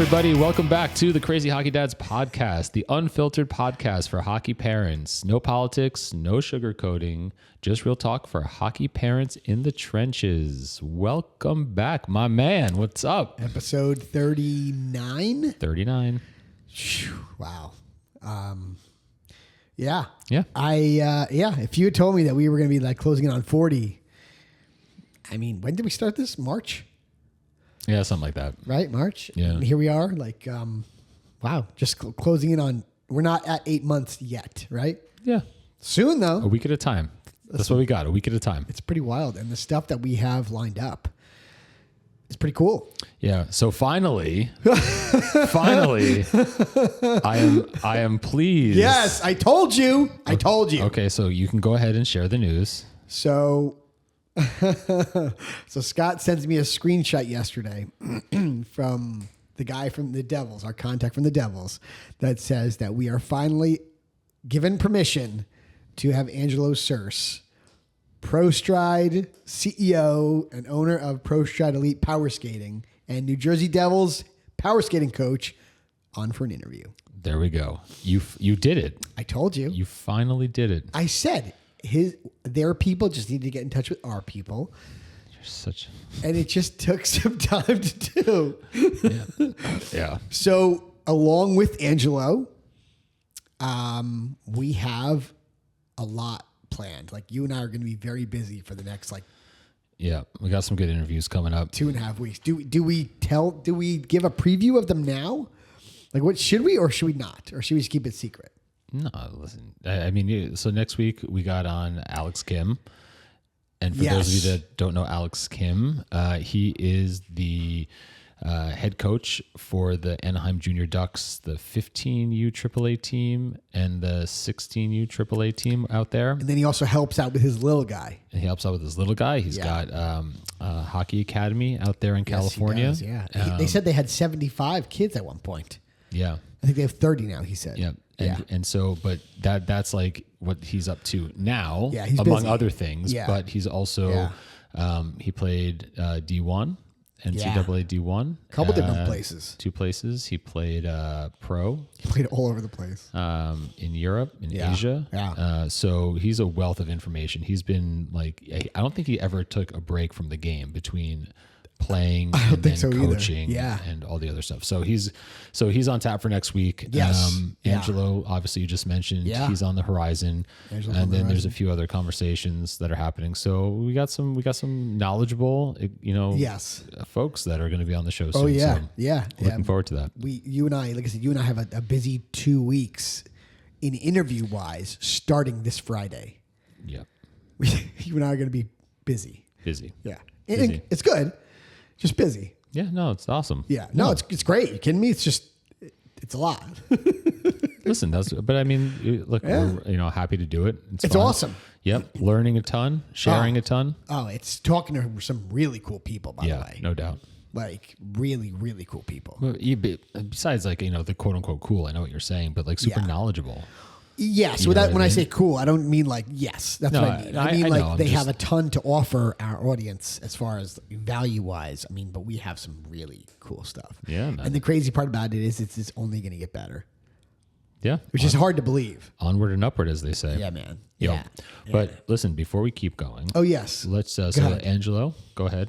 everybody. Welcome back to the Crazy Hockey Dads podcast, the unfiltered podcast for hockey parents. No politics, no sugarcoating, just real talk for hockey parents in the trenches. Welcome back, my man. What's up? Episode 39? 39. Wow. Yeah. Yeah. If you had told me that we were going to be like closing in on 40, I mean, when did we start this? March? Yeah, something like that. Right? March? Yeah. And here we are, like, wow, just closing in on, we're not at 8 months yet, right? Yeah. Soon, A though. week at a time. That's what we got, a week at a time. It's pretty wild. And the stuff that we have lined up is pretty cool. Yeah. So finally, I am pleased. Yes, I told you. I told you. Okay, so you can go ahead and share the news. So, so Scott sends me a screenshot yesterday from the guy from the Devils, our contact from the Devils, that says that we are finally given permission to have Angelo Circe, ProStride CEO and owner of ProStride Elite Power Skating and New Jersey Devils power skating coach, on for an interview. There we go. You did it. I told you. You finally did it. I said their people just need to get in touch with our people. You're such... And it just took some time to do. Yeah. So along with Angelo, we have a lot planned. Like you and I are going to be very busy for the next Yeah. We got some good interviews coming up. 2.5 weeks. Do we give a preview of them now? Like what should we or should we not? Or should we just keep it secret? No, listen. I mean, so next week we got on Alex Kim. And for those of you that don't know Alex Kim, he is the head coach for the Anaheim Junior Ducks, the 15U AAA team and the 16U AAA team out there. And then he also helps out with his little guy. And he helps out with his little guy. He's got a hockey academy out there in California. Yes, he does, yeah. They said they had 75 kids at one point. Yeah. I think they have 30 now, he said. Yeah. And so, but that's like what he's up to now, he's among busy. other things. Yeah. But he's also, he played D1, NCAA D1. A couple different places. 2 places. He played pro. He played all over the place. In Europe, in Asia. Yeah. So he's a wealth of information. He's been I don't think he ever took a break from the game between playing and then coaching and all the other stuff. So he's on tap for next week. Yes. Angelo, obviously you just mentioned, he's on the horizon. There's a few other conversations that are happening. So we got some knowledgeable, folks that are going to be on the show soon. Oh yeah. So looking forward to that. You and I, like I said, you and I have a busy 2 weeks in interview wise starting this Friday. Yeah. You and I are going to be busy. Yeah. Busy. It's good. Just busy. Yeah, no, it's awesome. Yeah, no, it's great. You kidding me? It's just, it's a lot. Listen, but I mean, look, we're happy to do it. It's fun. Awesome. Yep, learning a ton, sharing a ton. Oh, it's talking to some really cool people, by the way. Yeah, no doubt. Like really, really cool people. Well, besides the quote unquote cool, I know what you're saying, but like super knowledgeable. Yes. When I say cool, I don't mean like, yes, that's what I mean. I mean, like they have a ton to offer our audience as far as value wise. I mean, but we have some really cool stuff. Yeah. Man. And the crazy part about it is it's only going to get better. Yeah. Which is hard to believe. Onward and upward, as they say. Yeah, man. Yeah. But listen, before we keep going. Oh, yes. Let's, Angelo, go ahead.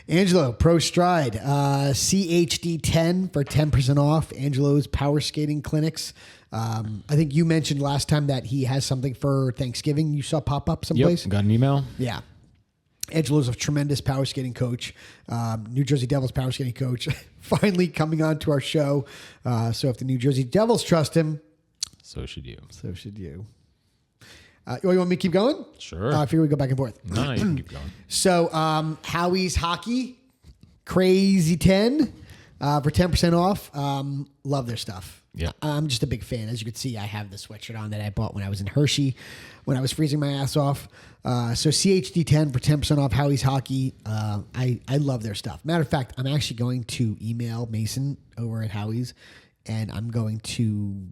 Angelo, ProStride, CHD 10 for 10% off. Angelo's power skating clinics. I think you mentioned last time that he has something for Thanksgiving. You saw pop up someplace. Yep, got an email. Yeah. Angelo's a tremendous power skating coach, New Jersey Devils power skating coach, finally coming on to our show. So if the New Jersey Devils trust him, so should you. So should you. You want me to keep going? Sure. I figure we go back and forth. No, you can keep going. So Howie's Hockey, Crazy 10 for 10% off. Love their stuff. Yeah. I'm just a big fan. As you can see, I have the sweatshirt on that I bought when I was in Hershey, when I was freezing my ass off. So CHD 10 for 10% off Howie's Hockey. I love their stuff. Matter of fact, I'm actually going to email Mason over at Howie's, and I'm going to,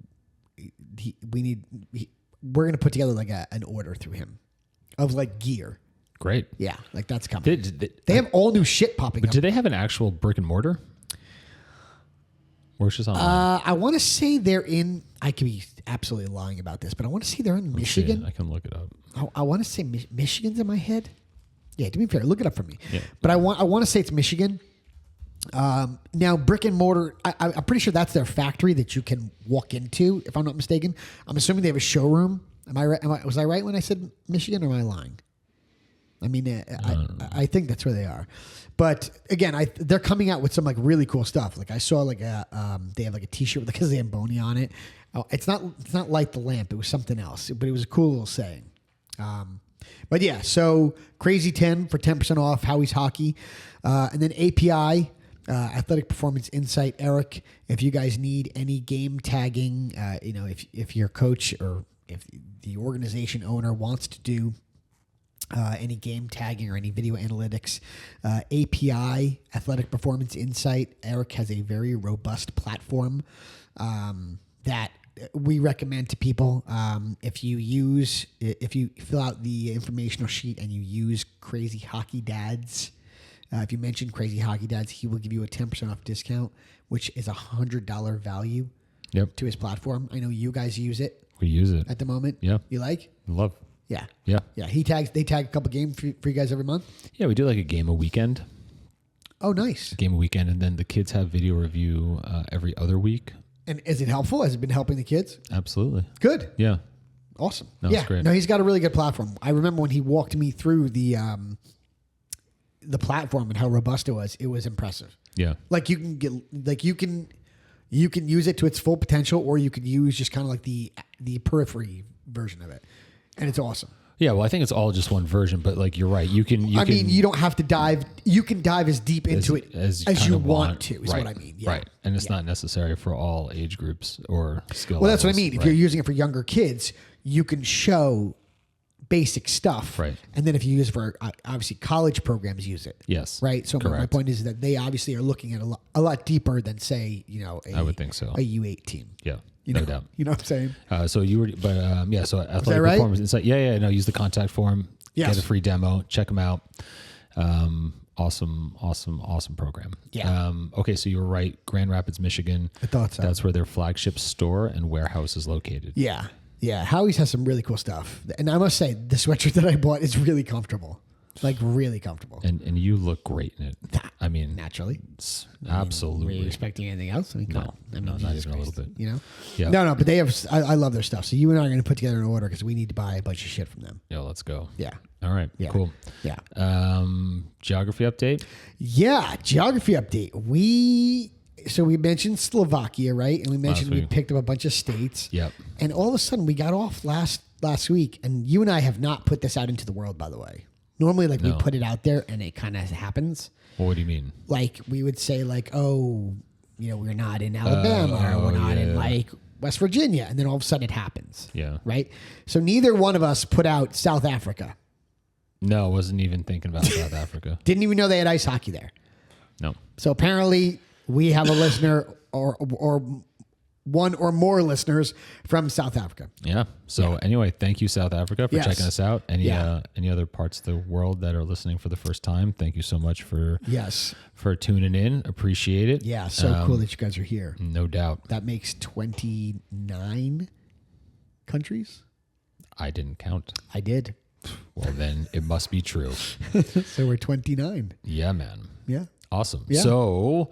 we're going to put together like an order through him of like gear. Great. Yeah, like that's coming. They have all new shit popping up. Do they have an actual brick and mortar? Where's this online? I want to say they're in. I could be absolutely lying about this, but I want to say they're in Michigan. I can look it up. I want to say Michigan's in my head. Yeah, to be fair, look it up for me. Yeah. But I want to say it's Michigan. Now, brick and mortar, I'm pretty sure that's their factory that you can walk into, if I'm not mistaken. I'm assuming they have a showroom. Am I right? Was I right when I said Michigan, or am I lying? I mean, I think that's where they are. But again, they're coming out with some like really cool stuff. Like I saw like they have like a T-shirt with like a Zamboni on it. Oh, it's not Light the Lamp. It was something else, but it was a cool little saying. But yeah, so Crazy 10 for 10% off Howie's Hockey, and then API. Athletic Performance Insight, Eric. If you guys need any game tagging, if your coach or if the organization owner wants to do any game tagging or any video analytics, API, Athletic Performance Insight, Eric has a very robust platform that we recommend to people. If you fill out the informational sheet and you use Crazy Hockey Dads, if you mention Crazy Hockey Dads, he will give you a 10% off discount, which is $100 value to his platform. I know you guys use it. We use it at the moment. Yeah. You like? Love. Yeah. Yeah. Yeah. They tag a couple games for you guys every month. Yeah, we do like a game a weekend. Oh, nice. Game a weekend, and then the kids have video review every other week. And is it helpful? Has it been helping the kids? Absolutely. Good. Yeah. Awesome. No, yeah. it's great. No, he's got a really good platform. I remember when he walked me through the platform and how robust it was. It was impressive. Yeah. Like you can use it to its full potential, or you could use just kind of like the periphery version of it, and it's awesome. Yeah, well, I think it's all just one version, but like you're right. You don't have to dive. You can dive as deep into it as you want to. Is right, what I mean. Yeah. Right, and it's not necessary for all age groups or skill. Well, that's what I levels, mean. If right. you're using it for younger kids, you can show basic stuff, right? And then if you use it for obviously college programs, use it. Yes, right. So my point is that they obviously are looking at a lot deeper than say I would think so. A U8 team. Yeah. No doubt. You know what I'm saying? So you were, but yeah. So Athletic right? Performance Insight. Yeah. No, use the contact form. Yes. Get a free demo. Check them out. Awesome program. Yeah. Okay, so you were right. Grand Rapids, Michigan. I thought so. That's where their flagship store and warehouse is located. Yeah. Yeah. Howie's has some really cool stuff, and I must say the sweatshirt that I bought is really comfortable. Like really comfortable. And you look great in it. I mean, naturally. Absolutely. Were you expecting anything else? I mean, no, not even a little bit. You know? Yeah. No, but they have, I love their stuff. So you and I are going to put together an order because we need to buy a bunch of shit from them. Yeah, let's go. Yeah. All right. Yeah. Cool. Yeah. Geography update? Yeah. Geography update. We mentioned Slovakia, right? And we mentioned we picked up a bunch of states. Yep. And all of a sudden we got off last week. And you and I have not put this out into the world, by the way. Normally, we put it out there and it kind of happens. Well, what do you mean? Like, we would say, like, we're not in Alabama or we're not in, like, West Virginia. And then all of a sudden it happens. Yeah. Right? So neither one of us put out South Africa. No, wasn't even thinking about South Africa. Didn't even know they had ice hockey there. No. So apparently we have a listener or one or more listeners from South Africa. Yeah. So anyway, thank you, South Africa, for checking us out. Any other parts of the world that are listening for the first time? Thank you so much for tuning in. Appreciate it. Yeah. So cool that you guys are here. No doubt. That makes 29 countries. I didn't count. I did. Well, then it must be true. So we're 29. Yeah, man. Yeah. Awesome. Yeah. So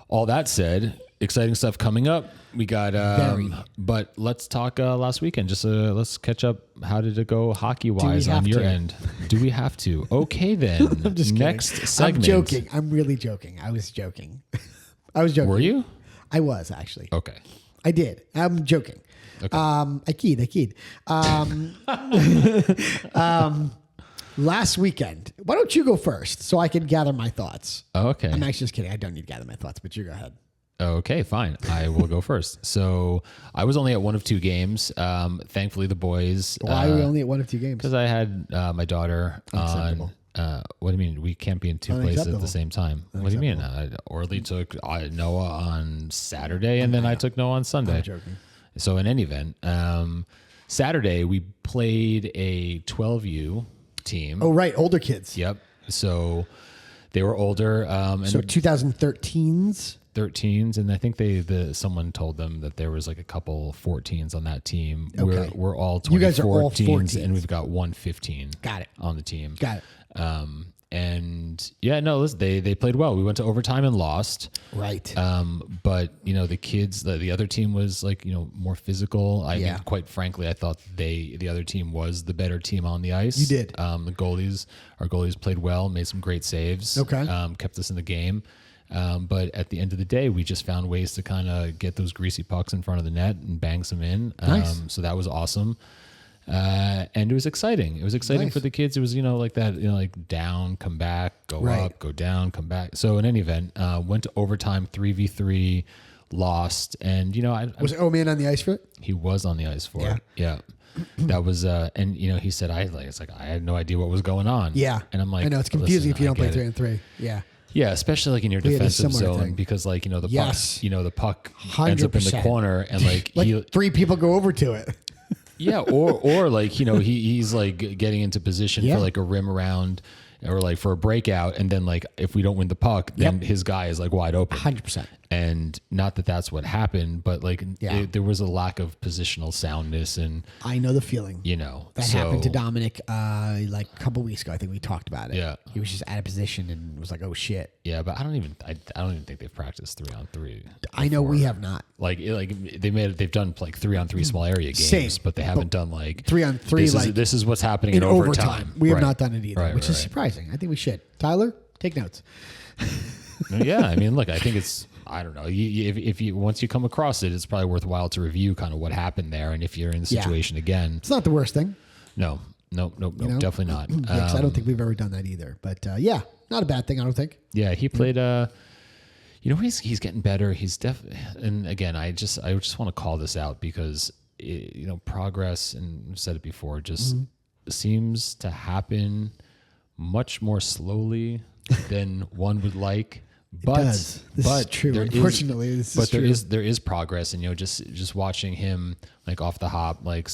all that said, exciting stuff coming up. We got, but let's talk last weekend. Just let's catch up. How did it go hockey wise on your end? Do we have to? Okay, then. I'm just next kidding. segment. I'm joking. I'm really joking. I was joking. I was joking. Were you? I was actually. Okay. I did. I'm joking. Okay. I keyed. Last weekend. Why don't you go first so I can gather my thoughts? Okay. I'm actually just kidding. I don't need to gather my thoughts, but you go ahead. Okay, fine. I will go first. So I was only at one of two games. Thankfully, the boys. Why are we only at one of two games? Because I had my daughter on. What do you mean? We can't be in two places at the same time. What do you mean? Orly took Noah on Saturday, and then I took Noah on Sunday. I'm joking. So in any event, Saturday we played a 12U team. Oh, right. Older kids. Yep. So they were older. So 2013s? 13s, and I think someone told them that there was like a couple 14s on that team. Okay. We're all 24 You guys are all teams, 14s. and we've got one 15. Got it. On the team. Got it. And yeah, no, listen, they played well. We went to overtime and lost. Right. But the kids, the other team was like, more physical. I mean, quite frankly, I thought the other team was the better team on the ice. You did. Our goalies played well, made some great saves. Okay. Kept us in the game. But at the end of the day, we just found ways to kind of get those greasy pucks in front of the net and bang some in. Nice. So that was awesome. And it was exciting. It was exciting for the kids. It was, like that, like down, come back, go up, go down, come back. So in any event, went to overtime, 3v3, lost. And, was O-Man on the ice for it? He was on the ice for it. Yeah. That was, and he said, I had no idea what was going on. Yeah. And I'm like, I know it's confusing if you don't play 3 it. on 3. Yeah. Yeah, especially like in your defensive zone thing. because like, the puck 100%. ends up in the corner and like, 3 people go over to it. Yeah, or like he's like getting into position for like a rim around or like for a breakout, and then like if we don't win the puck, then his guy is like wide open. 100%. And not that that's what happened, but like there was a lack of positional soundness, and I know the feeling. That happened to Dominic like a couple weeks ago. I think we talked about it. Yeah, he was just out of position and was like, "Oh shit." Yeah, but I don't even think they've practiced 3 on 3. I know we have not. They've done like 3 on 3 small area games, but they haven't done like 3 on 3. This is what's happening in overtime. We have not done it either, which is surprising. I think we should. Tyler, take notes. Yeah, I mean, look, I think it's. I don't know. If you once you come across it, it's probably worthwhile to review kind of what happened there, and if you're in the situation again, it's not the worst thing. No, definitely not. Because I don't think we've ever done that either. But not a bad thing. I don't think. Yeah, he played. He's getting better. He's and again, I just want to call this out because progress, and I've said it before, just seems to happen much more slowly than one would like. But this is true. Unfortunately, there is progress, and just watching him like off the hop, like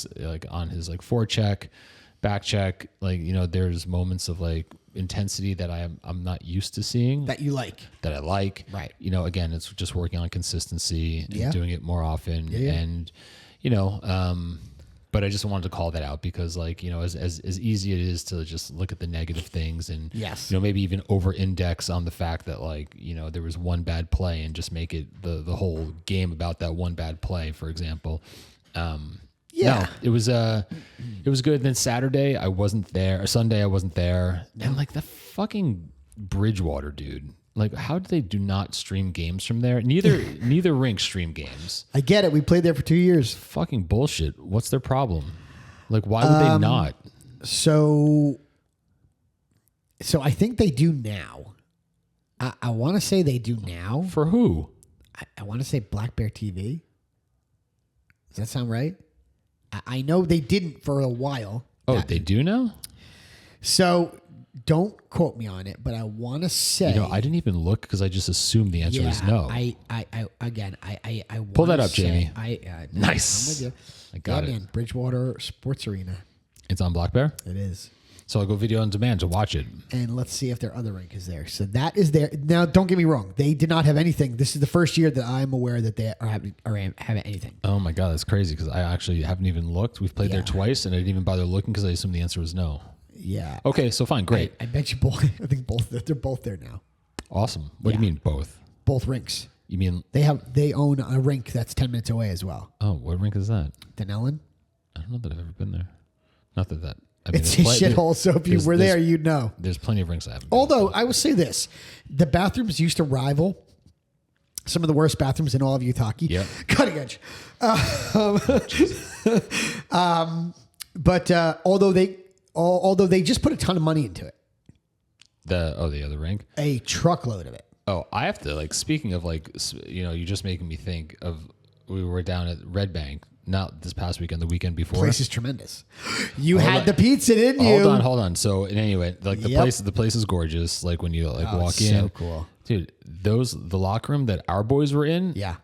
on his like forecheck, back check, like there's moments of like intensity that I'm not used to seeing that I like. Right. Again, it's just working on consistency and doing it more often, and but I just wanted to call that out because, like, as easy it is to just look at the negative things and, maybe even over-index on the fact that, like, there was one bad play and just make it the whole game about that one bad play, for example. No, it was good. Then Saturday, I wasn't there. Or Sunday, I wasn't there. And, like, the fucking Bridgewater dude. Like, how do they do not stream games from there? Neither rink stream games. I get it. We played there for 2 years. Fucking bullshit. What's their problem? Like, why would they not? So I think they do now. I want to say they do now. For who? I want to say Black Bear TV. Does that sound right? I know they didn't for a while. Oh, they do now? So don't quote me on it, but I want to say. I didn't even look because I just assumed the answer was no. I pull that up, Jamie. Nice. I'm with you. I got it. Man, Bridgewater Sports Arena. It's on Black Bear? It is. So I'll go video on demand to watch it. And let's see if their other rink is there. So that is there. Now, don't get me wrong. They did not have anything. This is the first year that I'm aware that they are having anything. Oh, my God. That's crazy because I actually haven't even looked. We've played there twice, and I didn't even bother looking because I assumed the answer was no. Yeah. Okay, so fine. Great. I bet you both. I think both. They're both there now. Awesome. What do you mean both? Both rinks. You mean they own a rink that's 10 minutes away as well. Oh, what rink is that? Denellen? I don't know that I've ever been there. Not that. I mean, it's a shithole, so if you were there, you'd know. There's plenty of rinks I haven't been Although, I will say this. The bathrooms used to rival some of the worst bathrooms in all of youth hockey. Yep. Cutting edge. But although they just put a ton of money into it. The other rink? A truckload of it. Oh, I have to, like, speaking of, like, you're just making me think of, we were down at Red Bank. Not this past weekend, the weekend before. Place is tremendous. You had the pizza, didn't you? Hold on. So, in any way, like the place is gorgeous. Like when you walk in, so cool, dude. The locker room that our boys were in, it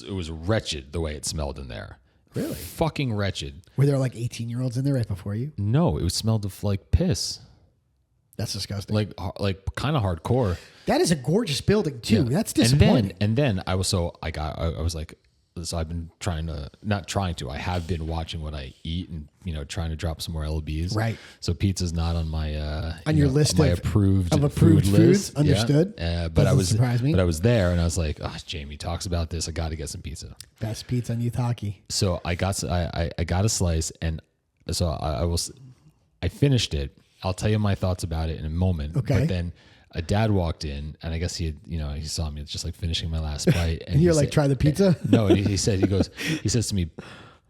was wretched the way it smelled in there. Really, fucking wretched. Were there like 18-year-olds in there right before you? No, it smelled of like piss. That's disgusting. like kind of hardcore. That is a gorgeous building too. Yeah. That's disappointing. And then I was like, so I've been I have been watching what I eat and, trying to drop some more LBs. Right. So pizza's not on my, on your list my of approved foods. list. Understood. Yeah. Surprise me. But I was there and I was like, oh, Jamie talks about this. I got to get some pizza. Best pizza in Utah. So I got a slice and so I finished it. I'll tell you my thoughts about it in a moment. Okay. But then a dad walked in and I guess he saw me just like finishing my last bite. And you're like, try the pizza? No, he says to me,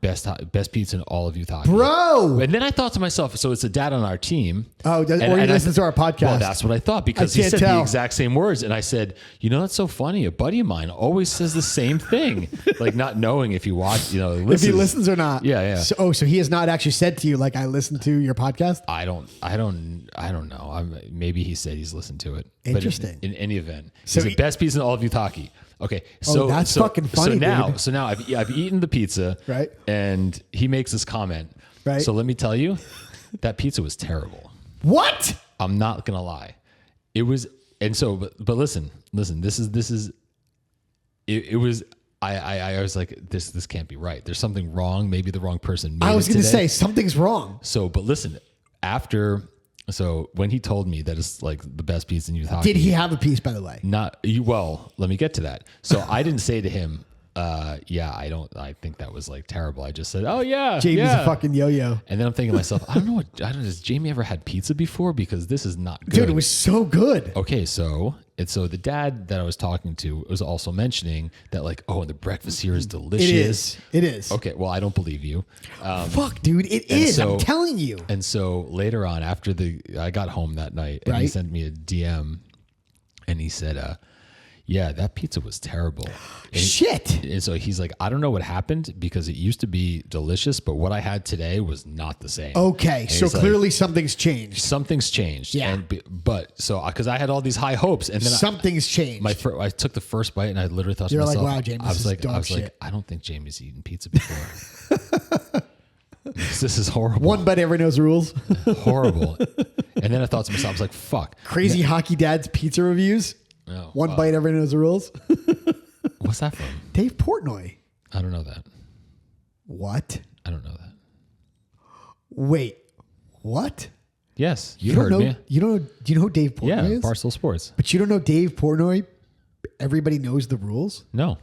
best pizza in all of Utah. Bro! And then I thought to myself, so it's a dad on our team. Oh, or he listens to our podcast. Well, that's what I thought because he said the exact same words. And I said, that's so funny. A buddy of mine always says the same thing. Like not knowing if you watch, listens. If he listens or not. Yeah. So he has not actually said to you, like, I listened to your podcast? I don't know. Maybe he said he's listened to it. Interesting. But in any event, so he's the best pizza in all of Utah. Okay, so that's fucking funny. So now I've eaten the pizza, right? And he makes this comment, right? So let me tell you, that pizza was terrible. What? I'm not gonna lie, it was. And so, but listen. This is. It was. I was like, this can't be right. There's something wrong. Maybe the wrong person made it. I was going to say something's wrong. So, but listen, So when he told me that it's like the best pizza in Utah. Did he have a piece, by the way? Well, let me get to that. So I didn't say to him, I think that was like terrible. I just said, oh yeah. Jamie's a fucking yo-yo. And then I'm thinking to myself, has Jamie ever had pizza before? Because this is not good. Dude, it was so good. Okay. So the dad that I was talking to was also mentioning that the breakfast here is delicious. It is. Okay. Well, I don't believe you. Fuck, dude. It is. I'm telling you. And so later on, after I got home that night and he sent me a DM and he said, yeah, that pizza was terrible. Shit. And so he's like, I don't know what happened because it used to be delicious, but what I had today was not the same. Okay. And so clearly something's changed. Something's changed. Yeah. Because I had all these high hopes and then something's changed. I took the first bite and I literally thought to myself, like, wow, James, I was like, I don't think Jamie's eaten pizza before. This is horrible. One bite, everybody knows the rules. Horrible. And then I thought to myself, I was like, fuck. Crazy Hockey Dad's pizza reviews. Oh, One bite, everybody knows the rules. What's that from? Dave Portnoy. I don't know that. What? I don't know that. Wait, what? Yes, you heard me. Do you know who Dave Portnoy is? Barstool Sports. But you don't know Dave Portnoy? Everybody knows the rules? No.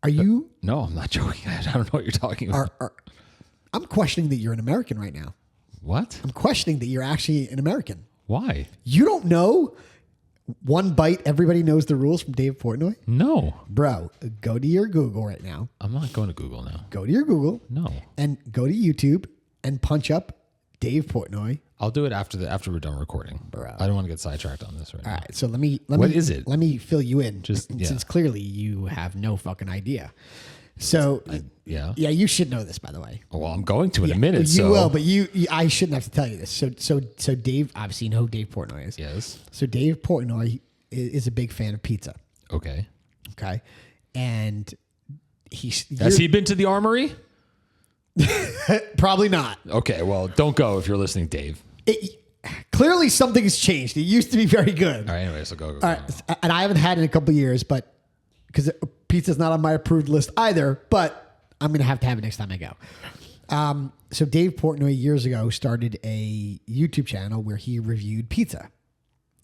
Are you? No, I'm not joking. I don't know what you're talking about. I'm questioning that you're an American right now. What? I'm questioning that you're actually an American. Why? You don't know One Bite, Everybody Knows the Rules from Dave Portnoy? No. Bro, go to your Google right now. I'm not going to Google now. Go to your Google. No. And go to YouTube and punch up Dave Portnoy. I'll do it after we're done recording. Bro. I don't want to get sidetracked on this right now. All right, so let me. What is it? Let me fill you in, Yeah. since clearly you have no fucking idea. So yeah, you should know this, by the way. Well, I'm going to in a minute. You will, but I shouldn't have to tell you this. So Dave, obviously, you know who Dave Portnoy is. Yes. So Dave Portnoy is a big fan of pizza. Okay. And has he been to the Armory? Probably not. Okay, well, don't go if you're listening, Dave. Clearly, something has changed. It used to be very good. All right, anyway, so go. All right, and I haven't had it in a couple of years, but because pizza's not on my approved list either, but I'm going to have it next time I go. So Dave Portnoy years ago started a YouTube channel where he reviewed pizza.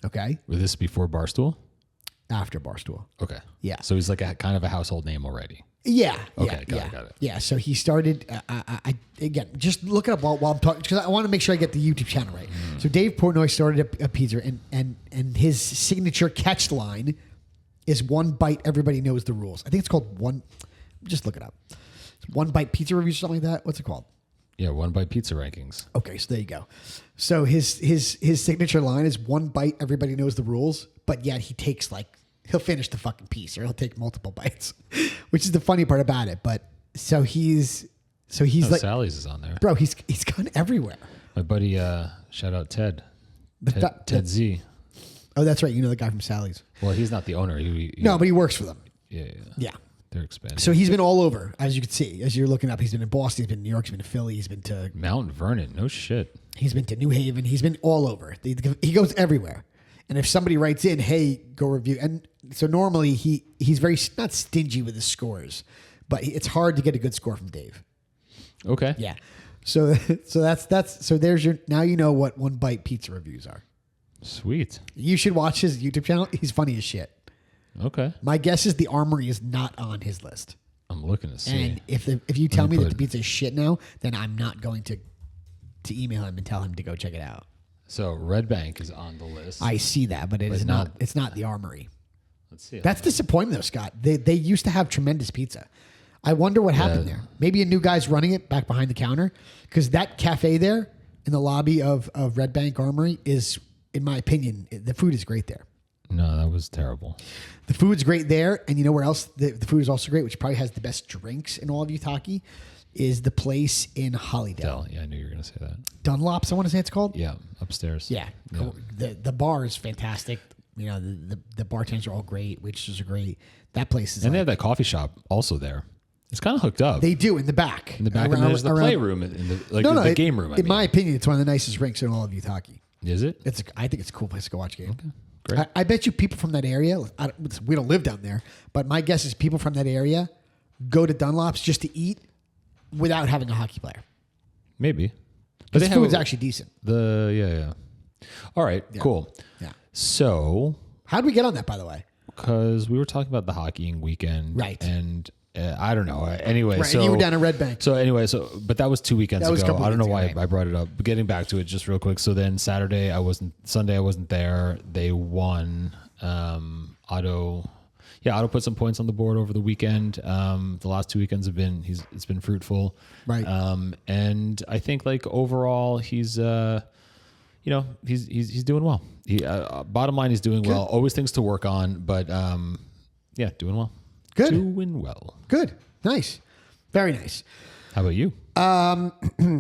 Okay. Was this before Barstool? After Barstool. Okay. Yeah. So he's like kind of a household name already. Yeah. Okay. Got it. Yeah. So he started. Again, just look it up while I'm talking because I want to make sure I get the YouTube channel right. So Dave Portnoy started a pizza, and his signature catch line is One Bite, Everybody Knows the Rules. I think it's called One. Just look it up. It's One Bite Pizza Reviews or something like that. What's it called? Yeah, One Bite Pizza Rankings. Okay, so there you go. So his signature line is One Bite, Everybody Knows the Rules, but yet he'll finish the fucking piece or he'll take multiple bites, which is the funny part about it. But so he's like Sally's is on there. Bro, he's gone everywhere. My buddy, shout out Ted Ted Z. Oh, that's right. You know the guy from Sally's. Well, he's not the owner. No, but he works for them. Yeah. Yeah. They're expanding. So he's been all over, as you can see, as you're looking up. He's been in Boston, he's been in New York, he's been to Philly, he's been to Mount Vernon. No shit. He's been to New Haven. He's been all over. He goes everywhere. And if somebody writes in, hey, go review. And so normally he's very, not stingy with his scores, but it's hard to get a good score from Dave. Okay. Yeah. So there's your, now you know what One Bite pizza reviews are. Sweet. You should watch his YouTube channel. He's funny as shit. Okay. My guess is the Armory is not on his list. I'm looking to see. And if you tell me that the pizza is shit now, then I'm not going to email him and tell him to go check it out. So Red Bank is on the list. I see that, but it's not the Armory. Let's see. That's disappointing though, Scott. They used to have tremendous pizza. I wonder what happened there. Maybe a new guy's running it back behind the counter, because that cafe there in the lobby of Red Bank Armory is, in my opinion, the food is great there. No, that was terrible. The food's great there, and you know where else the food is also great, which probably has the best drinks in all of Utah, is the place in Hollydale. Yeah, I knew you were going to say that. Dunlop's, I want to say it's called. Yeah, upstairs. Yeah. Cool. The bar is fantastic. You know, the bartenders are all great. Waitresses are great. That place is, and they have that coffee shop also there. It's kind of hooked up. They do in the back. In the back, and there's the playroom, the game room. In my opinion, it's one of the nicest rinks in all of Utah. Is it? I think it's a cool place to go watch a game. Okay. Great. I bet you people from that area, we don't live down there, but my guess is people from that area go to Dunlop's just to eat without having a hockey player. Maybe. But the food's actually decent. Yeah. All right, cool. Yeah. So, how'd we get on that, by the way? Because we were talking about the hockeying weekend. Right. And I don't know. Anyway, right, so and you were down at Red Bank. So anyway, but that was 2 weekends ago. I don't know why ago, I brought it up. But getting back to it just real quick. So then Sunday I wasn't there. They won. Otto put some points on the board over the weekend. The last 2 weekends it's been fruitful. Right. And I think like overall he's doing well. Bottom line, he's doing well. Always things to work on, but doing well. Good. Doing well. Good. Nice. Very nice. How about you?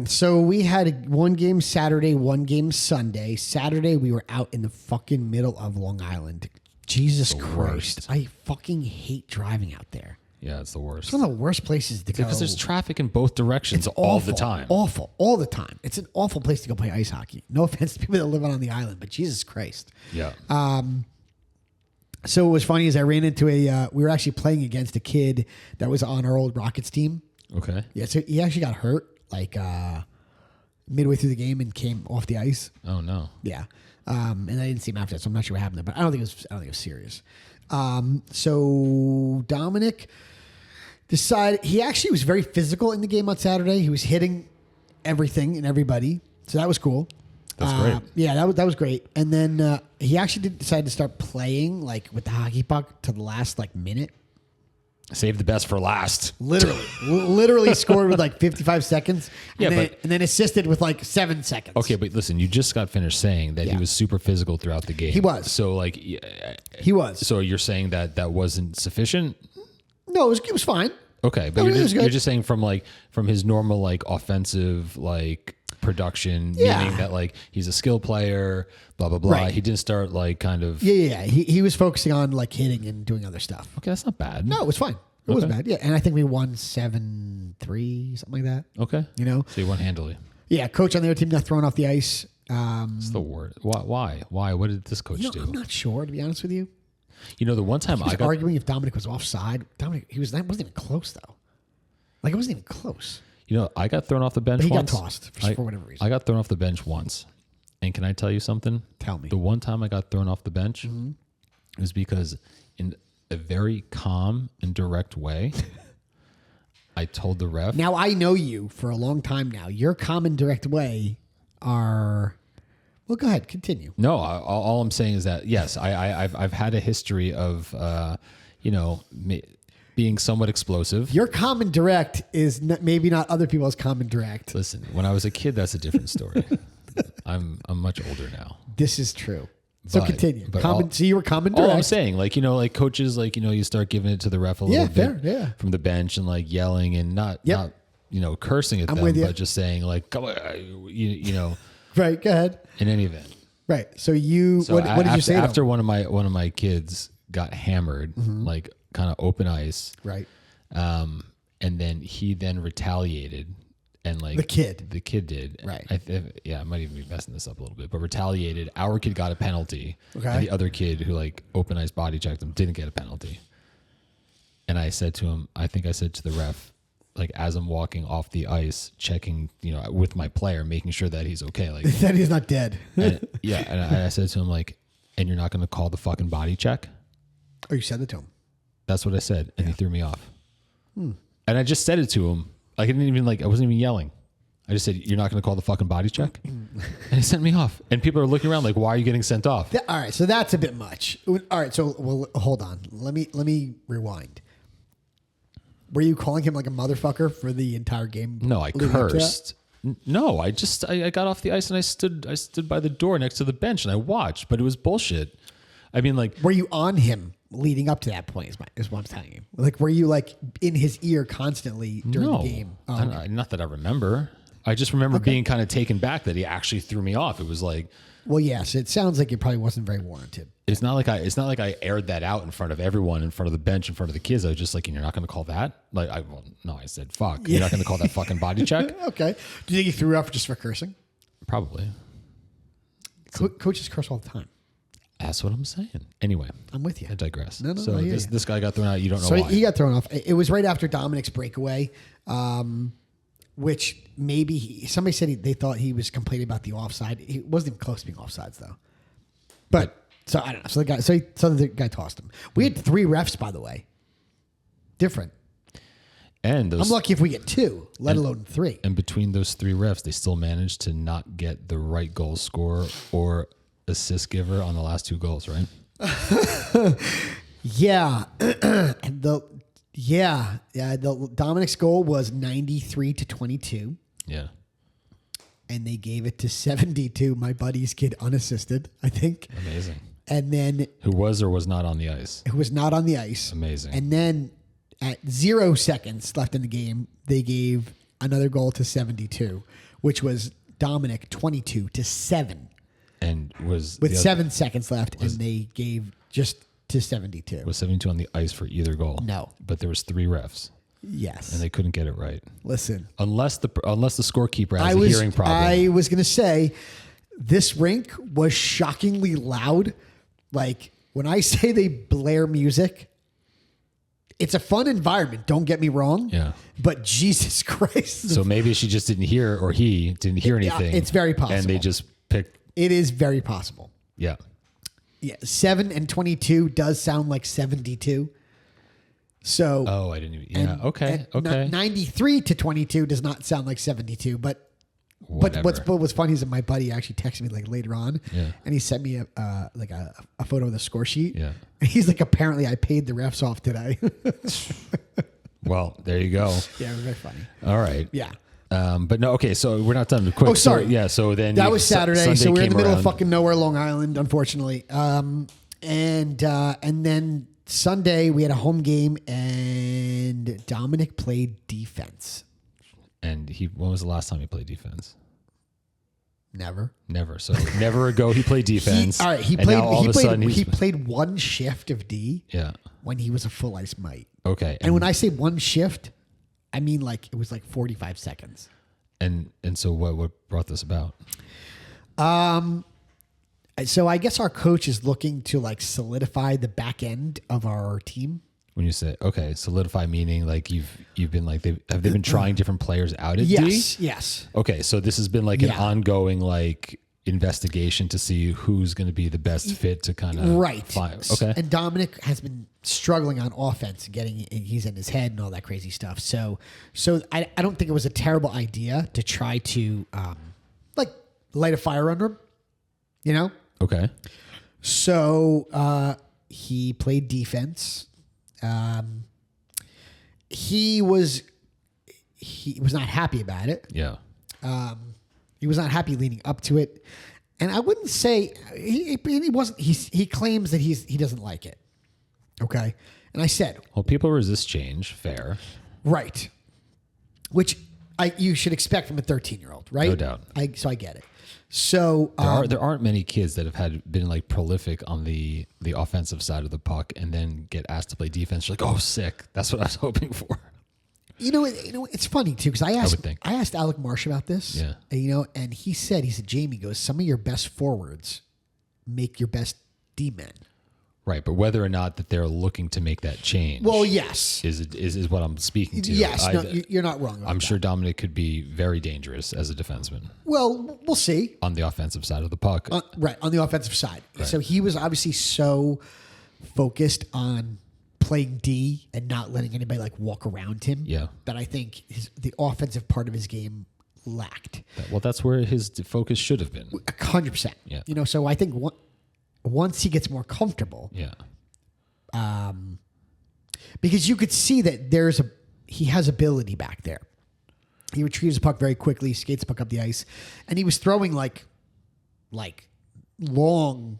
So we had one game Saturday, one game Sunday. Saturday, we were out in the fucking middle of Long Island. Jesus Christ. I fucking hate driving out there. Yeah, it's the worst. It's one of the worst places to go. Because there's traffic in both directions all the time. Awful. All the time. It's an awful place to go play ice hockey. No offense to people that live on the island, but Jesus Christ. Yeah. So what was funny is I ran into we were actually playing against a kid that was on our old Rockets team. Okay. Yeah, so he actually got hurt midway through the game and came off the ice. Oh no. Yeah. And I didn't see him after that, so I'm not sure what happened there, but I don't think it was serious. So Dominic decided, he actually was very physical in the game on Saturday. He was hitting everything and everybody. So that was cool. That's great. Yeah, that was great. And then he actually decide to start playing like with the hockey puck to the last minute. Save the best for last. Literally scored with 55 seconds. And then assisted with 7 seconds. Okay, but listen, you just got finished saying that he was super physical throughout the game. He was. So he was. So you're saying that wasn't sufficient? No, it was fine. Okay, but you're just saying from his normal offensive production, meaning that he's a skill player, blah blah blah. Right. He didn't start kind of He was focusing on hitting and doing other stuff. Okay, that's not bad. No, it was fine. It wasn't bad. Yeah, and I think we won 7-3, something like that. Okay, so you won handily. Yeah, coach on the other team got thrown off the ice. It's the word. Why? What did this coach do? I'm not sure, to be honest with you. The one time I was arguing if Dominic was offside. Dominic, wasn't even close though. It wasn't even close. I got thrown off the bench once. He got tossed for whatever reason. I got thrown off the bench once. And can I tell you something? Tell me. The one time I got thrown off the bench was because in a very calm and direct way, I told the ref. Now, I know you for a long time now. Your calm and direct way are... Well, go ahead. Continue. No, all I'm saying is that, yes, I've had a history of, being somewhat explosive. Your calm and direct is maybe not other people's calm and direct. Listen, when I was a kid, that's a different story. I'm much older now. This is true. So continue. So you were calm and all direct. I'm saying, coaches, you start giving it to the ref a little bit from the bench and yelling and not cursing at them, but just saying come on, Right. Go ahead. In any event. Right. So what did you say? After one of my kids got hammered, kind of open ice. Right. And then he then retaliated, and like The kid did. Right. I might even be messing this up a little bit, but retaliated. Our kid got a penalty. Okay. And the other kid who like open ice body checked him didn't get a penalty. And I said to him, I think I said to the ref, like as I'm walking off the ice, checking, with my player, making sure that he's okay. Like that he's not dead. and I said to him like, and you're not going to call the fucking body check? Oh, you said it to him. That's what I said. And he threw me off. And I just said it to him. Like I didn't even I wasn't even yelling. I just said, you're not going to call the fucking body check? And he sent me off. And people are looking around like, why are you getting sent off? All right. So that's a bit much. All right. So hold on. Let me rewind. Were you calling him like a motherfucker for the entire game? No, I cursed. No, I got off the ice and I stood by the door next to the bench and I watched, but it was bullshit. I mean, like, were you on him leading up to that point? Is what I'm telling you. Like, were you like in his ear constantly during the game? Oh, okay. Not that I remember. I just remember being kind of taken back that he actually threw me off. It was like, well, yes, it sounds like it probably wasn't very warranted. It's not like I aired that out in front of everyone, in front of the bench, in front of the kids. I was just like, you're not going to call that? I said, fuck. Yeah. You're not going to call that fucking body check? Okay. Do you think he threw up just for cursing? Probably. Coaches curse all the time. That's what I'm saying. Anyway. I'm with you. I digress. No, so this guy got thrown out. You don't know why. He got thrown off. It was right after Dominic's breakaway, which maybe somebody said they thought he was complaining about the offside. He wasn't even close to being offsides, though. But so I don't know. So the guy tossed him. We had 3 refs, by the way. Different. And I'm lucky if we get 2, let alone 3. And between those 3 refs, they still managed to not get the right goal scorer or assist giver on the last 2 goals, right? Yeah. The Dominic's goal was 93-22. Yeah. And they gave it to 72, my buddy's kid, unassisted, I think. Amazing. And then... Who was or was not on the ice? Who was not on the ice. Amazing. And then at 0 seconds left in the game, they gave another goal to 72, which was Dominic 22-7. And was... With 7 seconds left, and they gave just to 72. Was 72 on the ice for either goal? No. But there was 3 refs. Yes. And they couldn't get it right. Listen. Unless the scorekeeper has a hearing problem. I was going to say, this rink was shockingly loud. Like, when I say they blare music, it's a fun environment. Don't get me wrong. Yeah. But Jesus Christ. So maybe she just didn't hear, or he didn't hear anything. It's very possible. And they just picked. It is very possible. Yeah. Yeah. 7 and 22 does sound like 72. So. Oh, I didn't even. Yeah. Okay. 93-22 does not sound like 72, but. Whatever. But what's funny is that my buddy actually texted me like later on, and he sent me a photo of the score sheet. Yeah, and he's like, apparently I paid the refs off today. Well, there you go. Yeah, it was very funny. All right. Yeah. But no, okay. So we're not done. Quick. Oh, sorry. So then that was Saturday. Sunday So we're in the middle around. of fucking nowhere, Long Island, unfortunately. And then Sunday we had a home game, and Dominic played defense. And when was the last time he played defense? Never. So never ago he played defense. He played one shift of D. Yeah. When he was a full ice mite. Okay. And when I say one shift, I mean like it was like 45 seconds. And so what brought this about? So I guess our coach is looking to like solidify the back end of our team. When you say solidify, meaning like you've been like have they been trying different players out at D? Yes. Okay, so this has been like an ongoing like investigation to see who's going to be the best fit to kind of find. Okay. And Dominic has been struggling on offense, he's in his head and all that crazy stuff. So I don't think it was a terrible idea to try to like light a fire under him, you know? Okay. So he played defense. He was not happy about it. Yeah. He was not happy leading up to it. And I wouldn't say he wasn't, he claims that he doesn't like it. Okay. And I said, well, people resist change. Fair. Right. Which you should expect from a 13-year-old, right? No doubt. So I get it. So there aren't many kids that have been like prolific on the offensive side of the puck and then get asked to play defense. You're like, oh, sick. That's what I was hoping for. It's funny too because I asked Alec Marsh about this. Yeah. And he said Jamie goes, some of your best forwards make your best D-men. Right, but whether or not that they're looking to make that change, well, yes, is what I'm speaking to. Yes, you're not wrong. I'm sure Dominic could be very dangerous as a defenseman. Well, we'll see On the offensive side of the puck, right on the offensive side. Right. So he was obviously so focused on playing D and not letting anybody like walk around him. Yeah. That I think the offensive part of his game lacked. Well, that's where his focus should have been. 100%. Yeah. So I think once he gets more comfortable, Yeah. because you could see that he has ability back there. He retrieves the puck very quickly, skates the puck up the ice, and he was throwing like long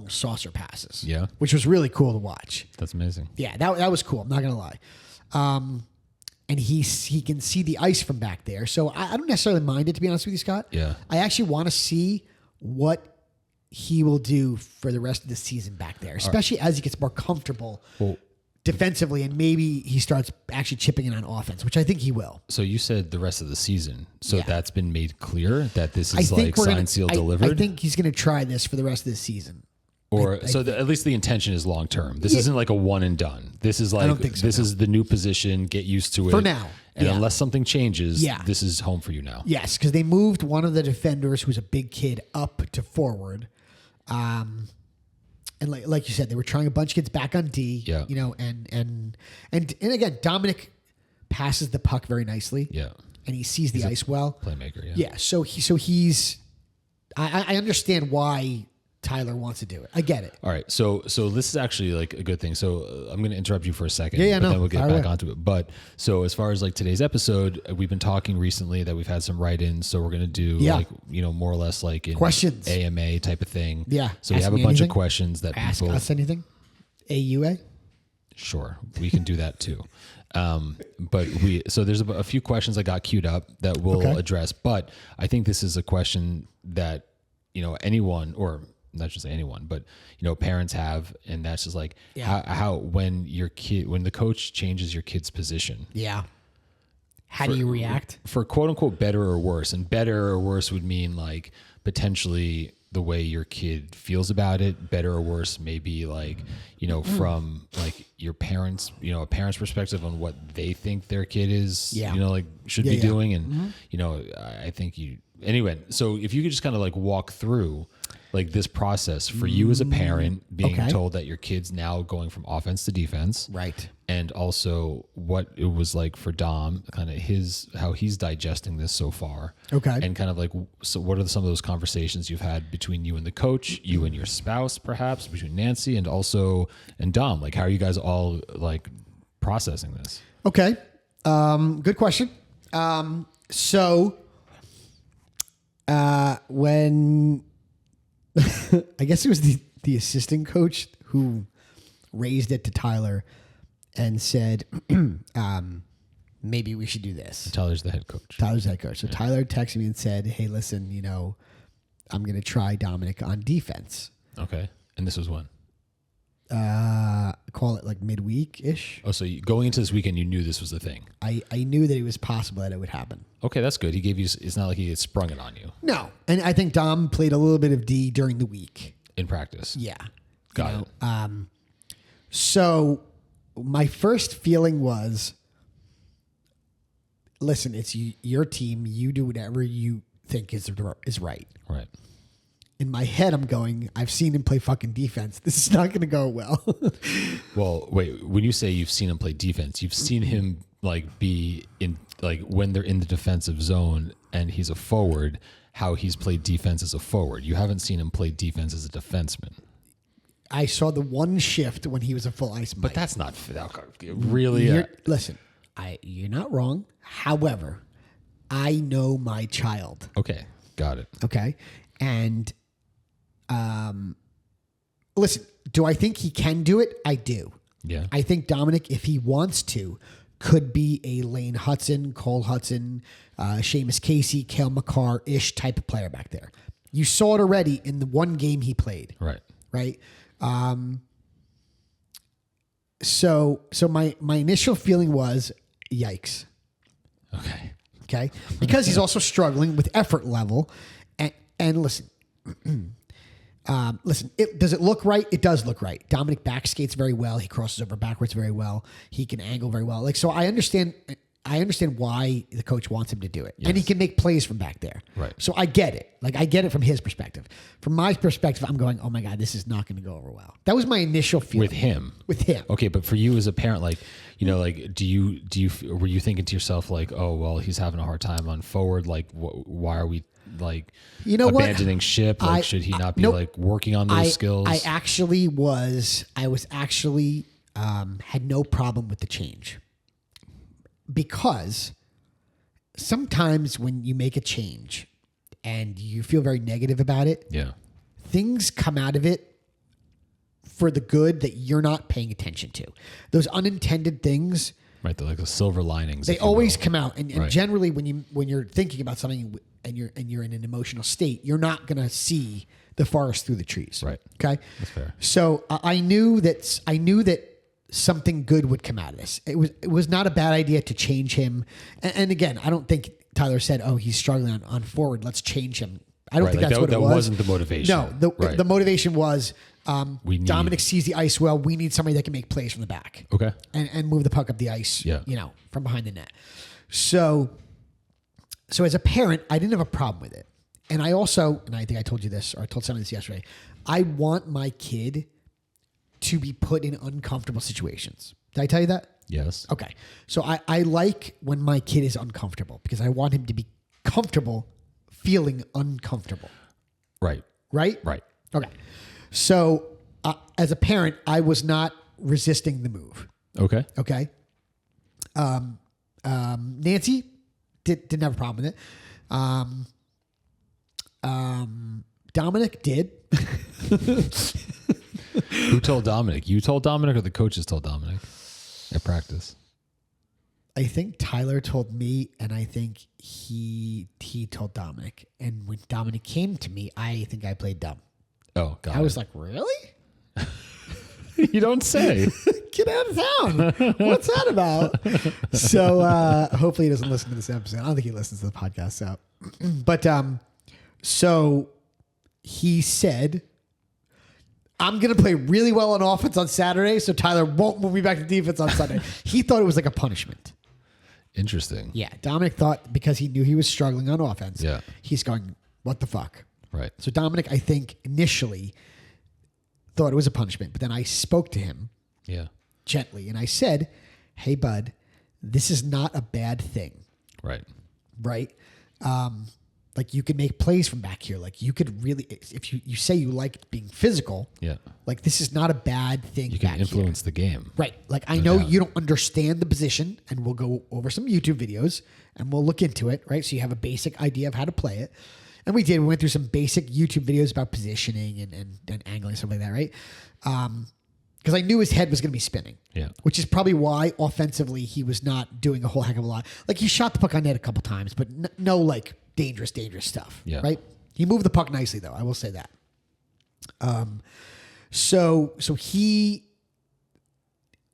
saucer passes. Yeah. Which was really cool to watch. That's amazing. Yeah, that was cool. I'm not gonna lie. And he can see the ice from back there, so I don't necessarily mind it, to be honest with you, Scott. Yeah. I actually want to see what he will do for the rest of the season back there, especially as he gets more comfortable defensively, and maybe he starts actually chipping in on offense, which I think he will. So you said the rest of the season. So Yeah. that's been made clear that this is like signed, sealed, delivered? I think he's going to try this for the rest of the season. At least the intention is long term. This isn't like a one and done. This is like, don't think so, this is the new position. Get used to it. For now. And Yeah. unless something changes, Yeah. this is home for you now. Yes, because they moved one of the defenders, who's a big kid, up to forward. And like you said, they were trying a bunch of kids back on D. Yeah. And again, Dominic passes the puck very nicely. Yeah. And he sees the ice well. Playmaker, yeah. Yeah. So he's I understand why Tyler wants to do it. I get it. All right. So this is actually like a good thing. So I'm going to interrupt you for a second. Yeah, but no, then we'll get fire back away. onto it. But so as far as like today's episode, we've been talking recently that we've had some write-ins. So we're going to do like, more or less like in Questions. AMA type of thing. Yeah. So we Ask have a me bunch anything. of questions that Ask people. us anything. AUA. Sure, we can do that too. But there's a few questions I got queued up that we'll address. But I think this is a question that anyone, or not just anyone, but parents have, and that's just like how when the coach changes your kid's position. Yeah. How do you react? For quote unquote better or worse? And better or worse would mean like potentially the way your kid feels about it. Better or worse maybe like, from like your parents, a parent's perspective on what they think their kid is, should be doing. And, I think anyway, so if you could just kind of like walk through like this process for you as a parent being told that your kid's now going from offense to defense. Right. And also what it was like for Dom, kind of how he's digesting this so far. Okay. And kind of like, so what are some of those conversations you've had between you and the coach, you and your spouse, perhaps between Nancy and Dom? Like, how are you guys all like processing this? Okay. Good question. When I guess it was the assistant coach who raised it to Tyler and said, maybe we should do this. Tyler's the head coach. Tyler's the head coach. So Tyler texted me and said, hey, listen, I'm going to try Dominic on defense. Okay. And this was when? Call it like midweek-ish. Oh, so going into this weekend, you knew this was the thing. I knew that it was possible that it would happen. Okay, that's good. He gave you, it's not like he sprung it on you. No. And I think Dom played a little bit of D during the week. In practice. Yeah. Got it. So my first feeling was, listen, it's your team. You do whatever you think is right. Right. In my head, I'm going, I've seen him play fucking defense. This is not going to go well. Well, wait, when you say you've seen him play defense, you've seen him like be in, like when they're in the defensive zone and he's a forward, how he's played defense as a forward. You haven't seen him play defense as a defenseman. I saw the one shift when he was a full ice. But that's not really. Listen, you're not wrong. However, I know my child. Okay, got it. Okay, and listen, do I think he can do it? I do. Yeah. I think Dominic, if he wants to, could be a Lane Hudson, Cole Hudson, Seamus Casey, Cale Makar-ish type of player back there. You saw it already in the one game he played. Right. So my initial feeling was, yikes. Okay. Because he's also struggling with effort level. And listen, does it look right? It does look right. Dominic back skates very well. He crosses over backwards very well. He can angle very well. So I understand why the coach wants him to do it. Yes. And he can make plays from back there. Right. So I get it. I get it from his perspective. From my perspective, I'm going, oh my God, this is not going to go over well. That was my initial feeling. With him. Okay. But for you as a parent, were you thinking to yourself oh, well, he's having a hard time on forward. Why are we abandoning ship? Should he not be working on those skills? I had no problem with the change. Because sometimes when you make a change and you feel very negative about it, things come out of it for the good that you're not paying attention to. Those unintended things, right? They're like the silver linings. They always come out, and generally, when you're thinking about something and you're in an emotional state, you're not going to see the forest through the trees. Right. Okay. That's fair. So I knew that something good would come out of this. It was not a bad idea to change him. And again, I don't think Tyler said, "Oh, he's struggling on forward. Let's change him." I don't think that's what it was. That wasn't the motivation. No, the motivation was Dominic sees the ice well. We need somebody that can make plays from the back. Okay. And move the puck up the ice. From behind the net. So as a parent, I didn't have a problem with it. And I think I told you this, or I told somebody this yesterday. I want my kid to be put in uncomfortable situations. Did I tell you that? Yes. Okay. So I like when my kid is uncomfortable because I want him to be comfortable feeling uncomfortable. Right. Right? Right. Okay. So as a parent, I was not resisting the move. Okay. Okay. Nancy didn't have a problem with it. Dominic did. Who told Dominic? You told Dominic, or the coaches told Dominic at practice? I think Tyler told me, and I think he told Dominic. And when Dominic came to me, I think I played dumb. Oh, God. I was like, really? You don't say. Get out of town. What's that about? So hopefully he doesn't listen to this episode. I don't think he listens to the podcast. So, but so he said, I'm going to play really well on offense on Saturday, so Tyler won't move me back to defense on Sunday. He thought it was like a punishment. Interesting. Yeah. Dominic thought because he knew he was struggling on offense, he's going, what the fuck? Right. So Dominic, I think, initially thought it was a punishment, but then I spoke to him gently, and I said, hey, bud, this is not a bad thing. Right. Right? Like you could make plays from back here. Like you could really, if you say you like being physical, like this is not a bad thing. You can influence the game. Right. Like I know you don't understand the position, and we'll go over some YouTube videos and we'll look into it. Right. So you have a basic idea of how to play it. And we did. We went through some basic YouTube videos about positioning and angling, stuff like that. Right. Because I knew his head was going to be spinning. Yeah. Which is probably why offensively he was not doing a whole heck of a lot. Like he shot the puck on net a couple times, but no like dangerous stuff. Yeah. Right. He moved the puck nicely though. I will say that. So he,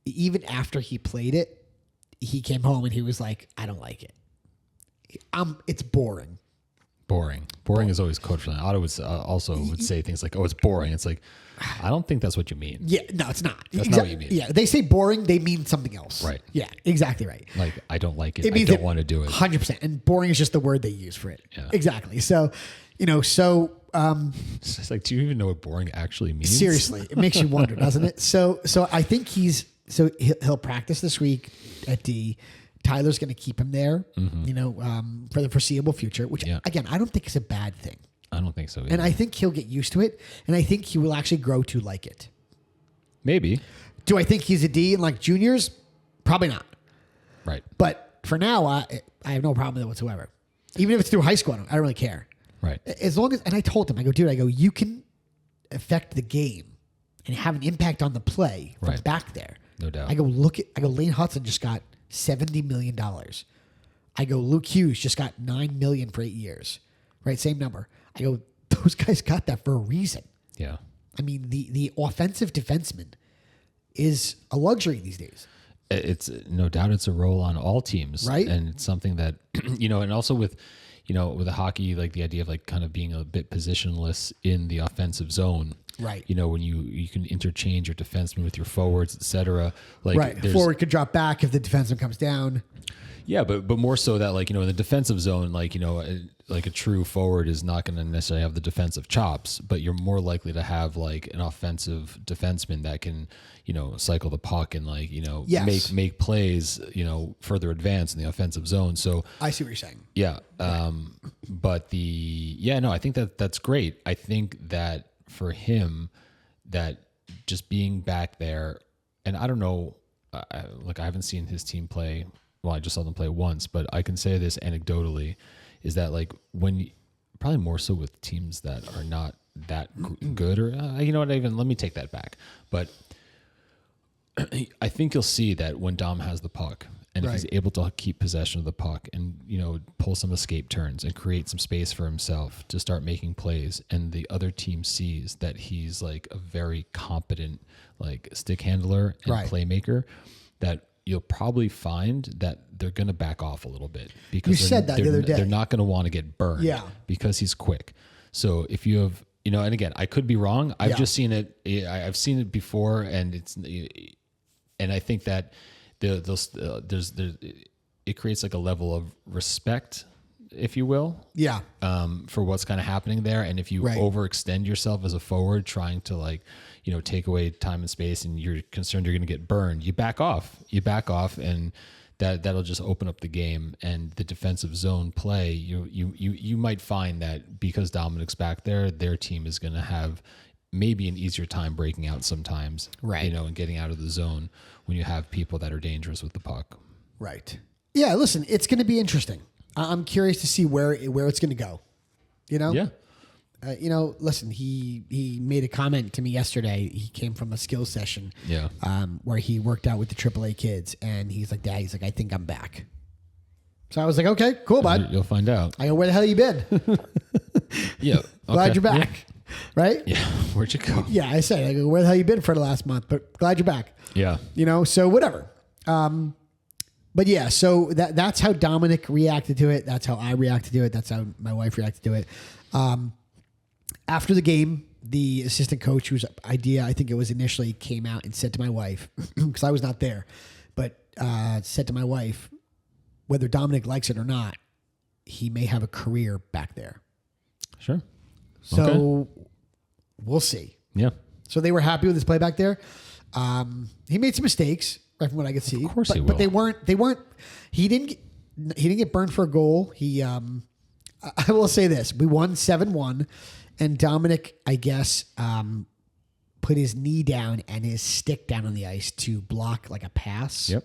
even after he played it, he came home and he was like, I don't like it. It's boring. Boring is always code for that. Otto would say things like, oh, it's boring. It's like, I don't think that's what you mean. Yeah, no, it's not. That's not what you mean. Yeah, they say boring, they mean something else. Right. Yeah, exactly right. Like, I don't like it. I don't want to do it. 100%. And boring is just the word they use for it. Yeah. Exactly. So, it's just like, do you even know what boring actually means? Seriously, it makes you wonder, doesn't it? So I think he'll practice this week at D. Tyler's going to keep him there, for the foreseeable future, which again, I don't think is a bad thing. I don't think so either. And I think he'll get used to it. And I think he will actually grow to like it. Maybe. Do I think he's a D in like juniors? Probably not. Right. But for now, I have no problem with it whatsoever. Even if it's through high school, I don't really care. Right. As long as, and I told him, you can affect the game and have an impact on the play from back there. No doubt. I go, Lane Hudson just got $70 million. I go, Luke Hughes just got $9 million for 8 years, right? Same number. I go, those guys got that for a reason. Yeah. I mean, the offensive defenseman is a luxury these days. It's no doubt it's a role on all teams, right? And it's something that, and also with the hockey, like the idea of like kind of being a bit positionless in the offensive zone, right? When you can interchange your defenseman with your forwards, etc. Like, right, forward could drop back if the defenseman comes down. Yeah, but more so that like, in the defensive zone, like, like a true forward is not going to necessarily have the defensive chops, but you're more likely to have like an offensive defenseman that can, cycle the puck and like, yes. make plays, further advance in the offensive zone. So I see what you're saying. Yeah. But I think that's great. I think that for him, that just being back there, and I don't know, I haven't seen his team play. Well, I just saw them play once, but I can say this anecdotally, is that like probably more so with teams that are not that good, or let me take that back. But I think you'll see that when Dom has the puck, and if he's able to keep possession of the puck and, pull some escape turns and create some space for himself to start making plays, and the other team sees that he's like a very competent like stick handler and playmaker, that you'll probably find that they're going to back off a little bit, because you said that the other day. They're not going to want to get burned because he's quick. So if you have, and again, I could be wrong. I've just seen it. I've seen it before, and and I think that it creates like a level of respect, if you will, for what's kind of happening there. And if you overextend yourself as a forward, trying to like, take away time and space, and you're concerned you're going to get burned, you back off, and that'll just open up the game and the defensive zone play. You might find that because Dominic's back there, their team is going to have maybe an easier time breaking out sometimes, and getting out of the zone when you have people that are dangerous with the puck. Right. Yeah. Listen, it's going to be interesting. I'm curious to see where it's going to go. Yeah. Listen, he made a comment to me yesterday. He came from a skills session, where he worked out with the AAA kids, and he's like, Dad, I think I'm back. So I was like, okay, cool, bud. You'll find out. I go, where the hell you been? Yeah. Glad you're back. Yeah. Right? Yeah. Where'd you go? Yeah, I said, I go, where the hell you been for the last month? But glad you're back. Yeah. So whatever. But yeah, so that's how Dominic reacted to it. That's how I reacted to it. That's how my wife reacted to it. After the game, the assistant coach, whose idea I think it was initially, came out and said to my wife, because I was not there, but said to my wife, whether Dominic likes it or not, he may have a career back there. Sure. So we'll see. Yeah. So they were happy with his play back there. He made some mistakes, right, from what I could see. Of course he will. But they weren't. He didn't get burned for a goal. I will say this: we won 7-1, and Dominic, I guess, put his knee down and his stick down on the ice to block like a pass. Yep.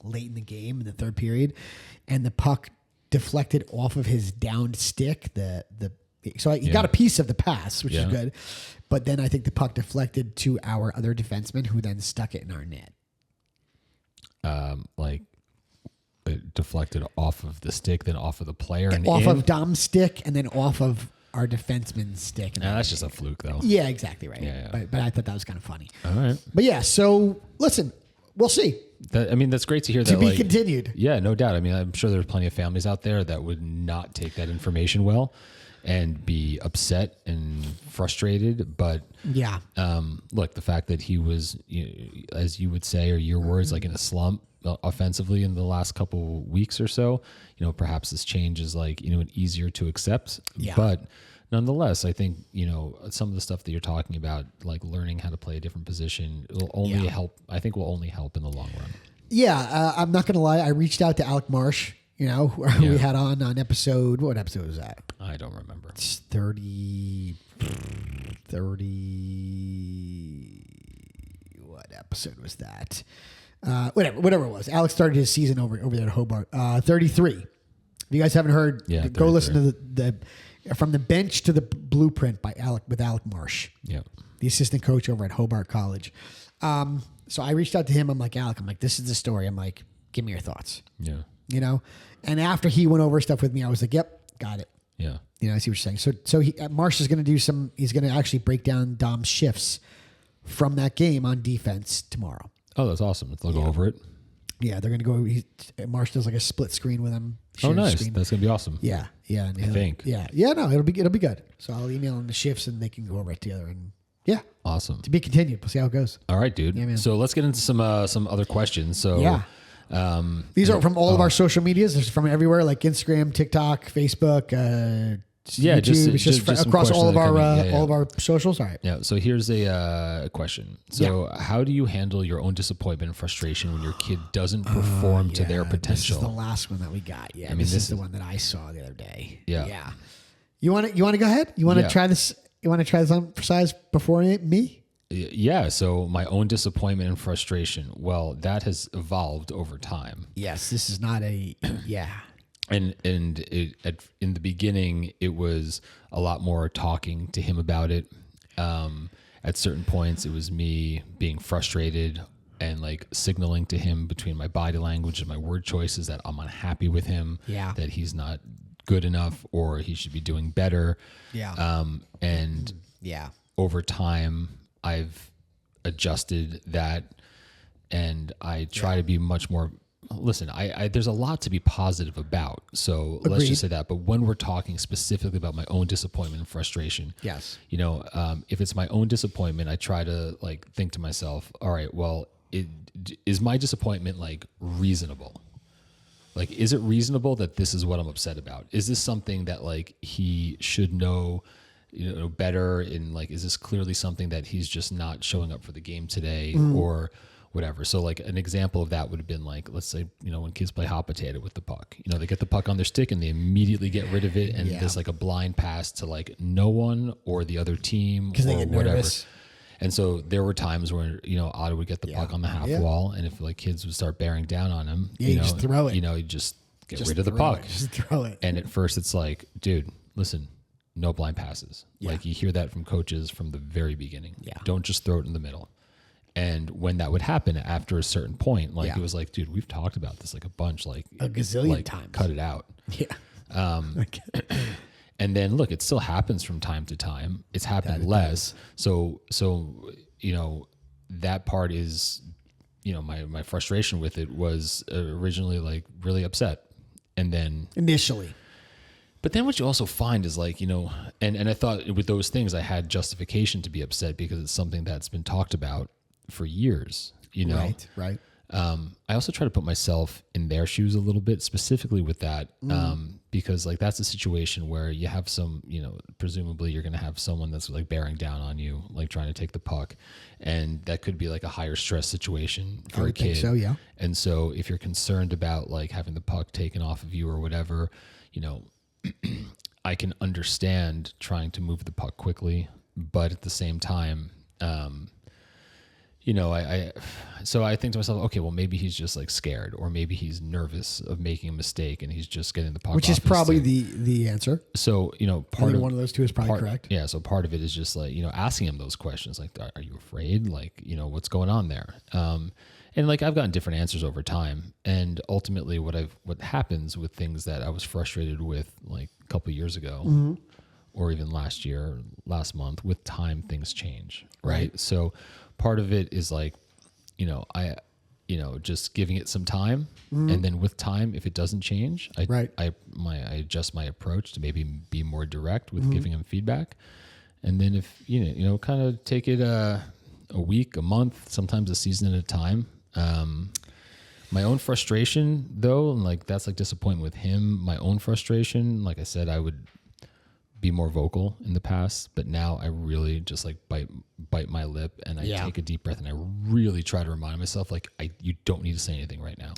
Late in the game, in the third period, and the puck deflected off of his downed stick. So he got a piece of the pass, which is good. But then I think the puck deflected to our other defenseman, who then stuck it in our net. Like it deflected off of the stick, then off of the player, and off of Dom's stick, and then off of our defenseman's stick. That's just a fluke, though. Yeah, exactly right. Yeah. But I thought that was kind of funny. All right. But yeah, so listen, we'll see. That's great to hear. To be continued. Yeah, no doubt. I mean, I'm sure there's plenty of families out there that would not take that information well and be upset and frustrated. But look, the fact that he was, as you would say, or your words, like in a slump offensively in the last couple weeks or so, perhaps this change is like, easier to accept. Yeah. But nonetheless, I think, some of the stuff that you're talking about, like learning how to play a different position, will only help. I think will only help in the long run. Yeah. I'm not going to lie. I reached out to Alec Marsh, who we had on episode. What episode was that? I don't remember. It's 30. What episode was that? Whatever it was. Alex started his season over there at Hobart. 33. If you guys haven't heard, go listen to the From the Bench to the Blueprint with Alec Marsh. Yeah. The assistant coach over at Hobart College. So I reached out to him. I'm like, Alec, this is the story. I'm like, give me your thoughts. Yeah. You know? And after he went over stuff with me, I was like, yep, got it. Yeah. You know, I see what you're saying. So Marsh is going to do he's going to actually break down Dom's shifts from that game on defense tomorrow. Oh, that's awesome. They'll go over it. Yeah, they're going to go. Marsh does like a split screen with him. Oh, nice. That's going to be awesome. Yeah. Yeah. I think. Yeah. No, it'll be good. So I'll email him the shifts and they can go over it together. And yeah. Awesome. To be continued. We'll see how it goes. All right, dude. Yeah, man. So let's get into some other questions. So these are from all of our social medias. They're from everywhere, like Instagram, TikTok, Facebook, YouTube. It's just across all of our socials. All right. Yeah. So here's a question. So how do you handle your own disappointment and frustration when your kid doesn't perform to their potential? This is the last one that we got. Yeah. I mean, this is the one that I saw the other day. Yeah. Yeah. You want to go ahead? You want to try this? You want to try this on for size before me? Yeah. So my own disappointment and frustration. Well, that has evolved over time. Yes. This is not a And in the beginning, it was a lot more talking to him about it. At certain points, it was me being frustrated and like signaling to him between my body language and my word choices that I'm unhappy with him, that he's not good enough or he should be doing better. Over time, I've adjusted that, and I try to be much more. Listen, I there's a lot to be positive about. So let's just say that. But when we're talking specifically about my own disappointment and frustration, you know, if it's my own disappointment, I try to like think to myself, all right, well, is my disappointment like reasonable? Like, is it reasonable that this is what I'm upset about? Is this something that like he should know, you know, better? And like, is this clearly something that he's just not showing up for the game today or whatever? So like an example of that would have been like, let's say, you know, when kids play hot potato with the puck, you know, they get the puck on their stick and they immediately get rid of it. And there's like a blind pass to like no one or the other team or they get whatever. Nervous. And so there were times where, you know, Otto would get the puck on the half wall, and if like kids would start bearing down on him, you know, just throw it. You know, you just get rid of the puck. Just throw it. And at first it's like, dude, listen, no blind passes. Like you hear that from coaches from the very beginning. Don't just throw it in the middle. And when that would happen after a certain point, like it was like, dude, we've talked about this like a bunch, like a gazillion times. Cut it out. And then look, it still happens from time to time. It's happened less. So, you know, that part is, you know, my frustration with it was originally like really upset. And then initially, but then what you also find is like, you know, and I thought with those things, I had justification to be upset because it's something that's been talked about for years, you know? Right. I also try to put myself in their shoes a little bit, specifically with that, because like that's a situation where you have some, you know, presumably you're going to have someone that's like bearing down on you, like trying to take the puck, and that could be like a higher stress situation for a kid. So yeah. And so if you're concerned about like having the puck taken off of you or whatever, you know, I can understand trying to move the puck quickly, but at the same time, you know, so I think to myself, okay, well, maybe he's just like scared, or maybe he's nervous of making a mistake and he's just getting the puck. Which is probably the answer. So, you know, one of those two is probably correct. Yeah. So part of it is just like, you know, asking him those questions, like, are you afraid? Like, you know, what's going on there? And like, I've gotten different answers over time. And ultimately what happens with things that I was frustrated with like a couple of years ago, or even last month, with time, things change. Right. So part of it is like, you know, just giving it some time, and then with time, if it doesn't change, I adjust my approach to maybe be more direct with giving him feedback, and then if you know, kind of take it a week, a month, sometimes a season at a time. My own frustration, though, and like that's like disappointment with him. My own frustration, like I said, I would be more vocal in the past, but now I really just like bite my lip, and I take a deep breath, and I really try to remind myself, like, you don't need to say anything right now.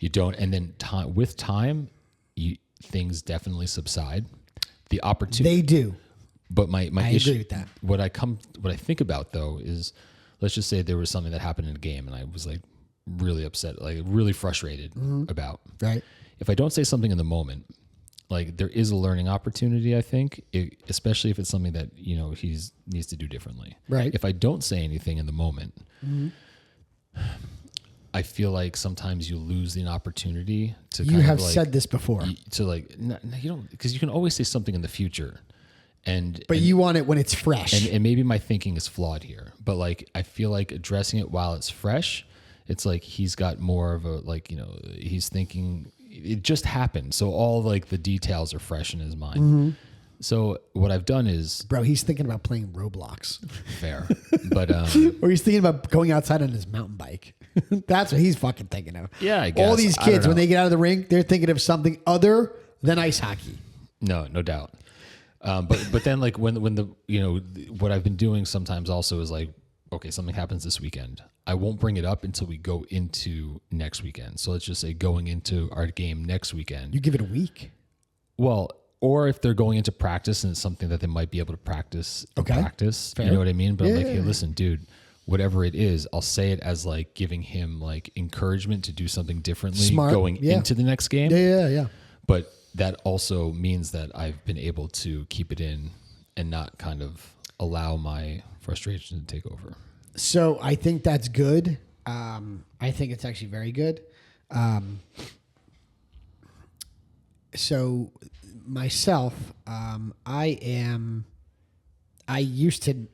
You don't. And then with time, things definitely subside. The opportunity, they do. But my I issue, agree with that. What I think about though is, let's just say there was something that happened in a game, and I was like really upset, like really frustrated about. Right. If I don't say something in the moment, like there is a learning opportunity, I think, especially if it's something that, you know, needs to do differently. Right. If I don't say anything in the moment, I feel like sometimes you lose the opportunity to. You have said this before. To like, no, you don't, because you can always say something in the future, but you want it when it's fresh. And maybe my thinking is flawed here, but like I feel like addressing it while it's fresh, it's like he's got more of a he's thinking it just happened, so all like the details are fresh in his mind. Mm-hmm. So what I've done is, bro, he's thinking about playing Roblox. Fair, but or he's thinking about going outside on his mountain bike. That's what he's fucking thinking of. Yeah, I guess. All these kids, when they get out of the rink, they're thinking of something other than ice hockey. No doubt. But then like when the what I've been doing sometimes also is like, okay, something happens this weekend. I won't bring it up until we go into next weekend. So let's just say going into our game next weekend. You give it a week. Well. Or if they're going into practice and it's something that they might be able to practice, Fair. You know what I mean? But I'm like, hey, listen, dude, whatever it is, I'll say it as like giving him like encouragement to do something differently going into the next game. Yeah. But that also means that I've been able to keep it in and not kind of allow my frustration to take over. So I think that's good. I think it's actually very good. So myself, I used to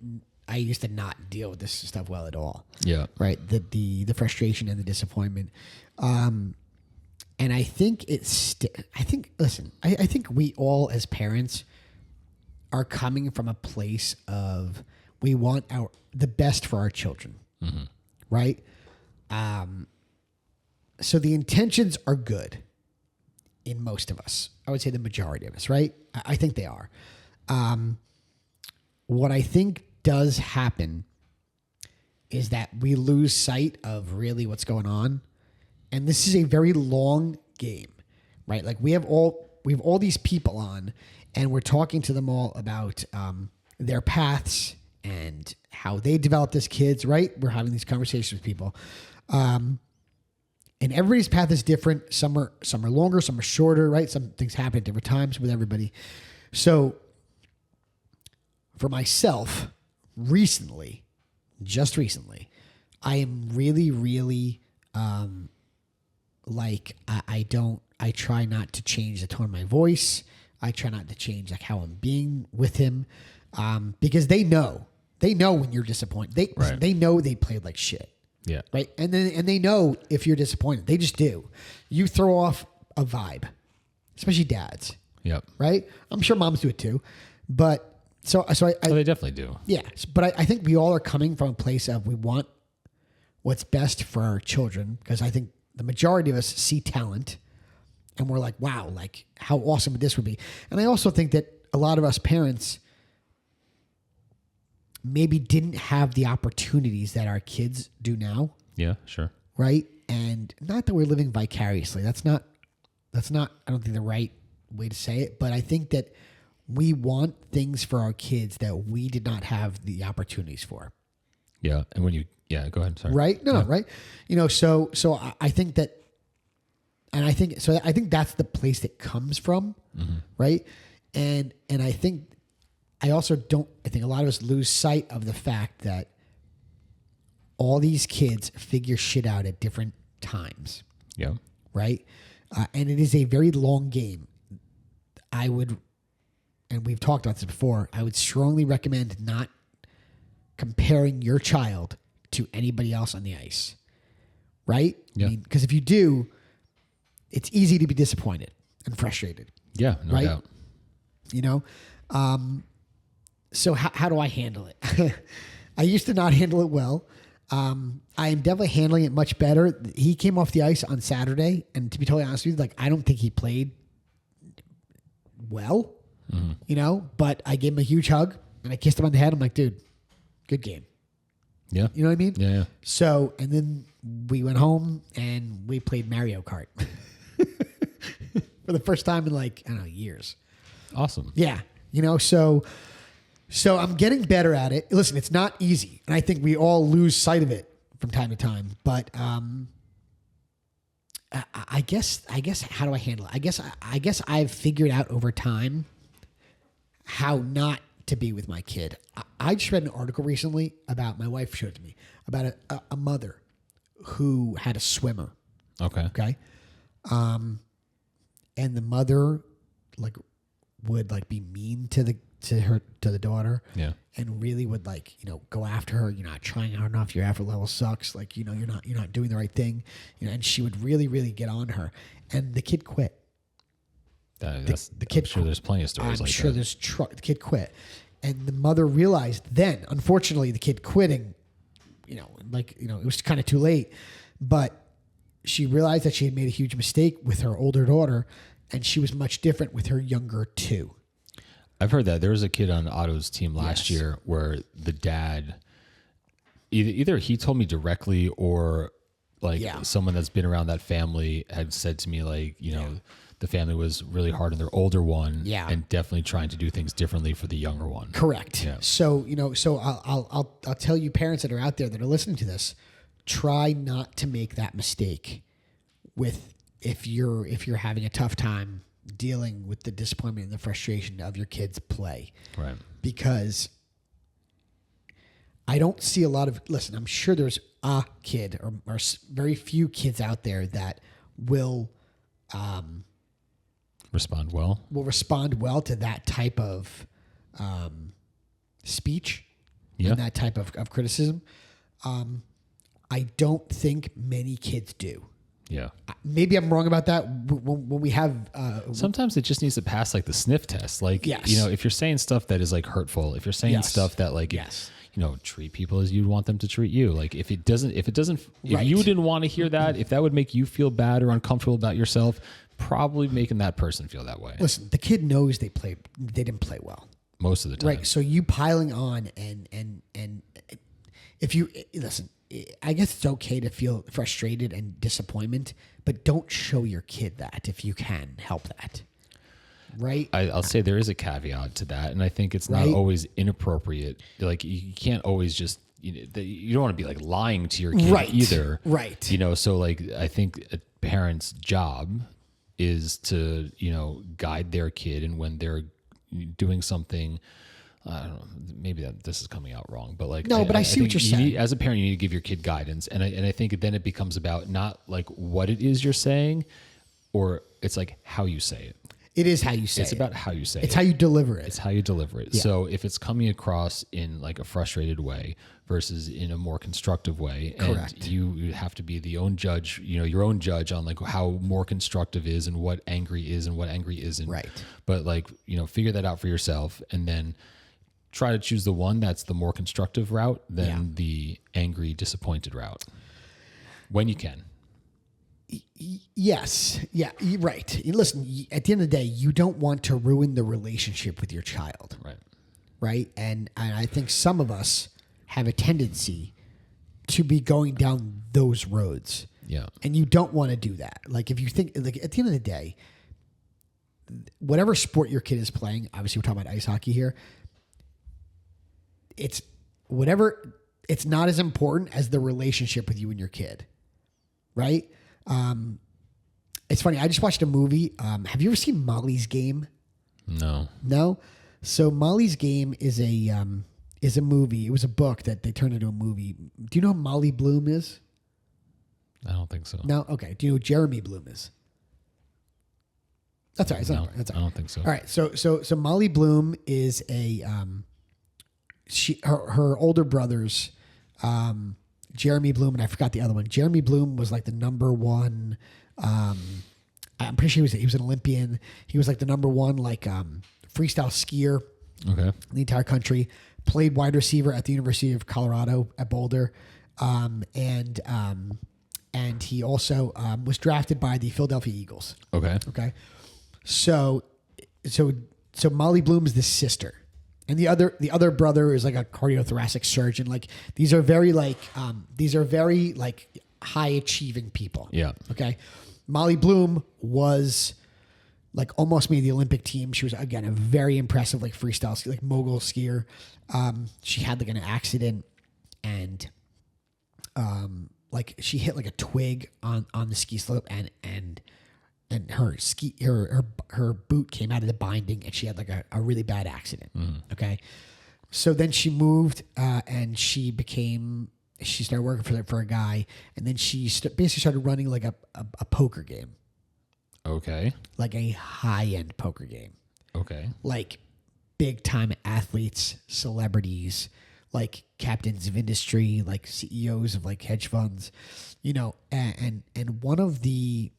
not deal with this stuff well at all. Yeah. Right. The frustration and the disappointment. And I think I think we all as parents are coming from a place of, we want the best for our children. Mm-hmm. Right. So the intentions are good in most of us. I would say the majority of us, right? I think they are. What I think does happen is that we lose sight of really what's going on. And this is a very long game, right? Like we have all these people on, and we're talking to them all about their paths and how they developed as kids, right? We're having these conversations with people. And everybody's path is different. Some are longer, some are shorter, right? Some things happen at different times with everybody. So for myself, just recently, I am really, really I try not to change the tone of my voice. I try not to change like how I'm being with him, because they know when you're disappointed. They know they played like shit. Yeah. Right. And they know if you're disappointed. They just do. You throw off a vibe, especially dads. Yep. Right. I'm sure moms do it too. But they definitely do. Yeah. But I think we all are coming from a place of, we want what's best for our children, because I think the majority of us see talent and we're like, wow, like how awesome this would be. And I also think that a lot of us parents maybe didn't have the opportunities that our kids do now. Yeah, sure. Right. And not that we're living vicariously. That's not, I don't think the right way to say it, but I think that we want things for our kids that we did not have the opportunities for. Yeah. And go ahead. Sorry. Right. No, right. So I think that, and I think that's the place that comes from. Mm-hmm. Right. And I think a lot of us lose sight of the fact that all these kids figure shit out at different times. Yeah. Right. And it is a very long game. And we've talked about this before, I would strongly recommend not comparing your child to anybody else on the ice. Right. Yeah. Because if you do, it's easy to be disappointed and frustrated. Yeah. No doubt. So how do I handle it? I used to not handle it well. I am definitely handling it much better. He came off the ice on Saturday, and to be totally honest with you, like, I don't think he played well, but I gave him a huge hug and I kissed him on the head. I'm like, dude, good game. Yeah. You know what I mean? Yeah. So, and then we went home and we played Mario Kart for the first time in years. Awesome. Yeah. So I'm getting better at it. Listen, it's not easy, and I think we all lose sight of it from time to time. But I guess how do I handle it? I guess I've figured out over time how not to be with my kid. I just read an article recently about, my wife showed it to me, about a mother who had a swimmer. Okay. Okay. And the mother like would like be mean to the daughter. Yeah. And really would like, go after her. You're not trying hard enough. Your effort level sucks. Like, you're not doing the right thing. And she would really, really get on her. And the kid quit. The kid. I'm sure there's plenty of stories like that. The kid quit. And the mother realized then, unfortunately, the kid quitting, it was kind of too late. But she realized that she had made a huge mistake with her older daughter, and she was much different with her younger two. I've heard that there was a kid on Otto's team last year where the dad, either he told me directly or like someone that's been around that family had said to me like, the family was really hard on their older one and definitely trying to do things differently for the younger one. Correct. Yeah. So, I'll tell you parents that are out there that are listening to this, try not to make that mistake if you're having a tough time dealing with the disappointment and the frustration of your kids' play. Right. Because I don't see a lot of, listen, I'm sure there's a kid or very few kids out there that will respond well to that type of speech and that type of criticism. I don't think many kids do. Yeah. Maybe I'm wrong about that. When we have, sometimes it just needs to pass like the sniff test. Like, if you're saying stuff that is like hurtful, if you're saying stuff that like, treat people as you'd want them to treat you. Like if you didn't want to hear that, if that would make you feel bad or uncomfortable about yourself, probably making that person feel that way. Listen, the kid knows they didn't play well most of the time. Right. So you piling on and if you listen, I guess it's okay to feel frustrated and disappointment, but don't show your kid that if you can help that. Right. I'll say there is a caveat to that. And I think it's not always inappropriate. Like you can't always just, you don't want to be like lying to your kid either. Right. So like, I think a parent's job is to, guide their kid. And when they're doing something, I don't know, maybe this is coming out wrong, but like, I see what you're saying. As a parent, you need to give your kid guidance. And I think then it becomes about not like what it is you're saying, or it's like how you say it. It is how you say it. It's about how you say it. It's how you deliver it. It's how you deliver it. Yeah. So if it's coming across in like a frustrated way versus in a more constructive way, correct. And you have to be your own judge on like how more constructive is and what angry is and what angry isn't. Right. But like, figure that out for yourself and then try to choose the one that's the more constructive route than the angry, disappointed route when you can. Yes. Yeah. Right. Listen, at the end of the day, you don't want to ruin the relationship with your child. Right. Right. And I think some of us have a tendency to be going down those roads. Yeah. And you don't want to do that. Like if you think, like at the end of the day, whatever sport your kid is playing, obviously we're talking about ice hockey here. It's not as important as the relationship with you and your kid. Right. It's funny. I just watched a movie. Have you ever seen Molly's Game? No. So Molly's Game is a movie. It was a book that they turned into a movie. Do you know who Molly Bloom is? I don't think so. No. Okay. Do you know who Jeremy Bloom is? That's all right. That's all right. I don't think so. All right. So Molly Bloom is her older brothers, Jeremy Bloom, and I forgot the other one. Jeremy Bloom was like the number one. I'm pretty sure he was an Olympian. He was like the number one freestyle skier. Okay. In the entire country. Played wide receiver at the University of Colorado at Boulder, and he also was drafted by the Philadelphia Eagles. Okay. Okay. So Molly Bloom is the sister. And the other brother is like a cardiothoracic surgeon. Like these are very high achieving people. Yeah. Okay. Molly Bloom was like almost made the Olympic team. She was again a very impressive freestyle like mogul skier. She had like an accident and she hit like a twig on the ski slope and her boot came out of the binding and she had like a really bad accident. Okay. So then she moved and she became she started working for a guy, and then she basically started running like a poker game. Okay. Like a high-end poker game. Okay. Like big-time athletes, celebrities, like captains of industry, like CEOs of like hedge funds, you know, and one of the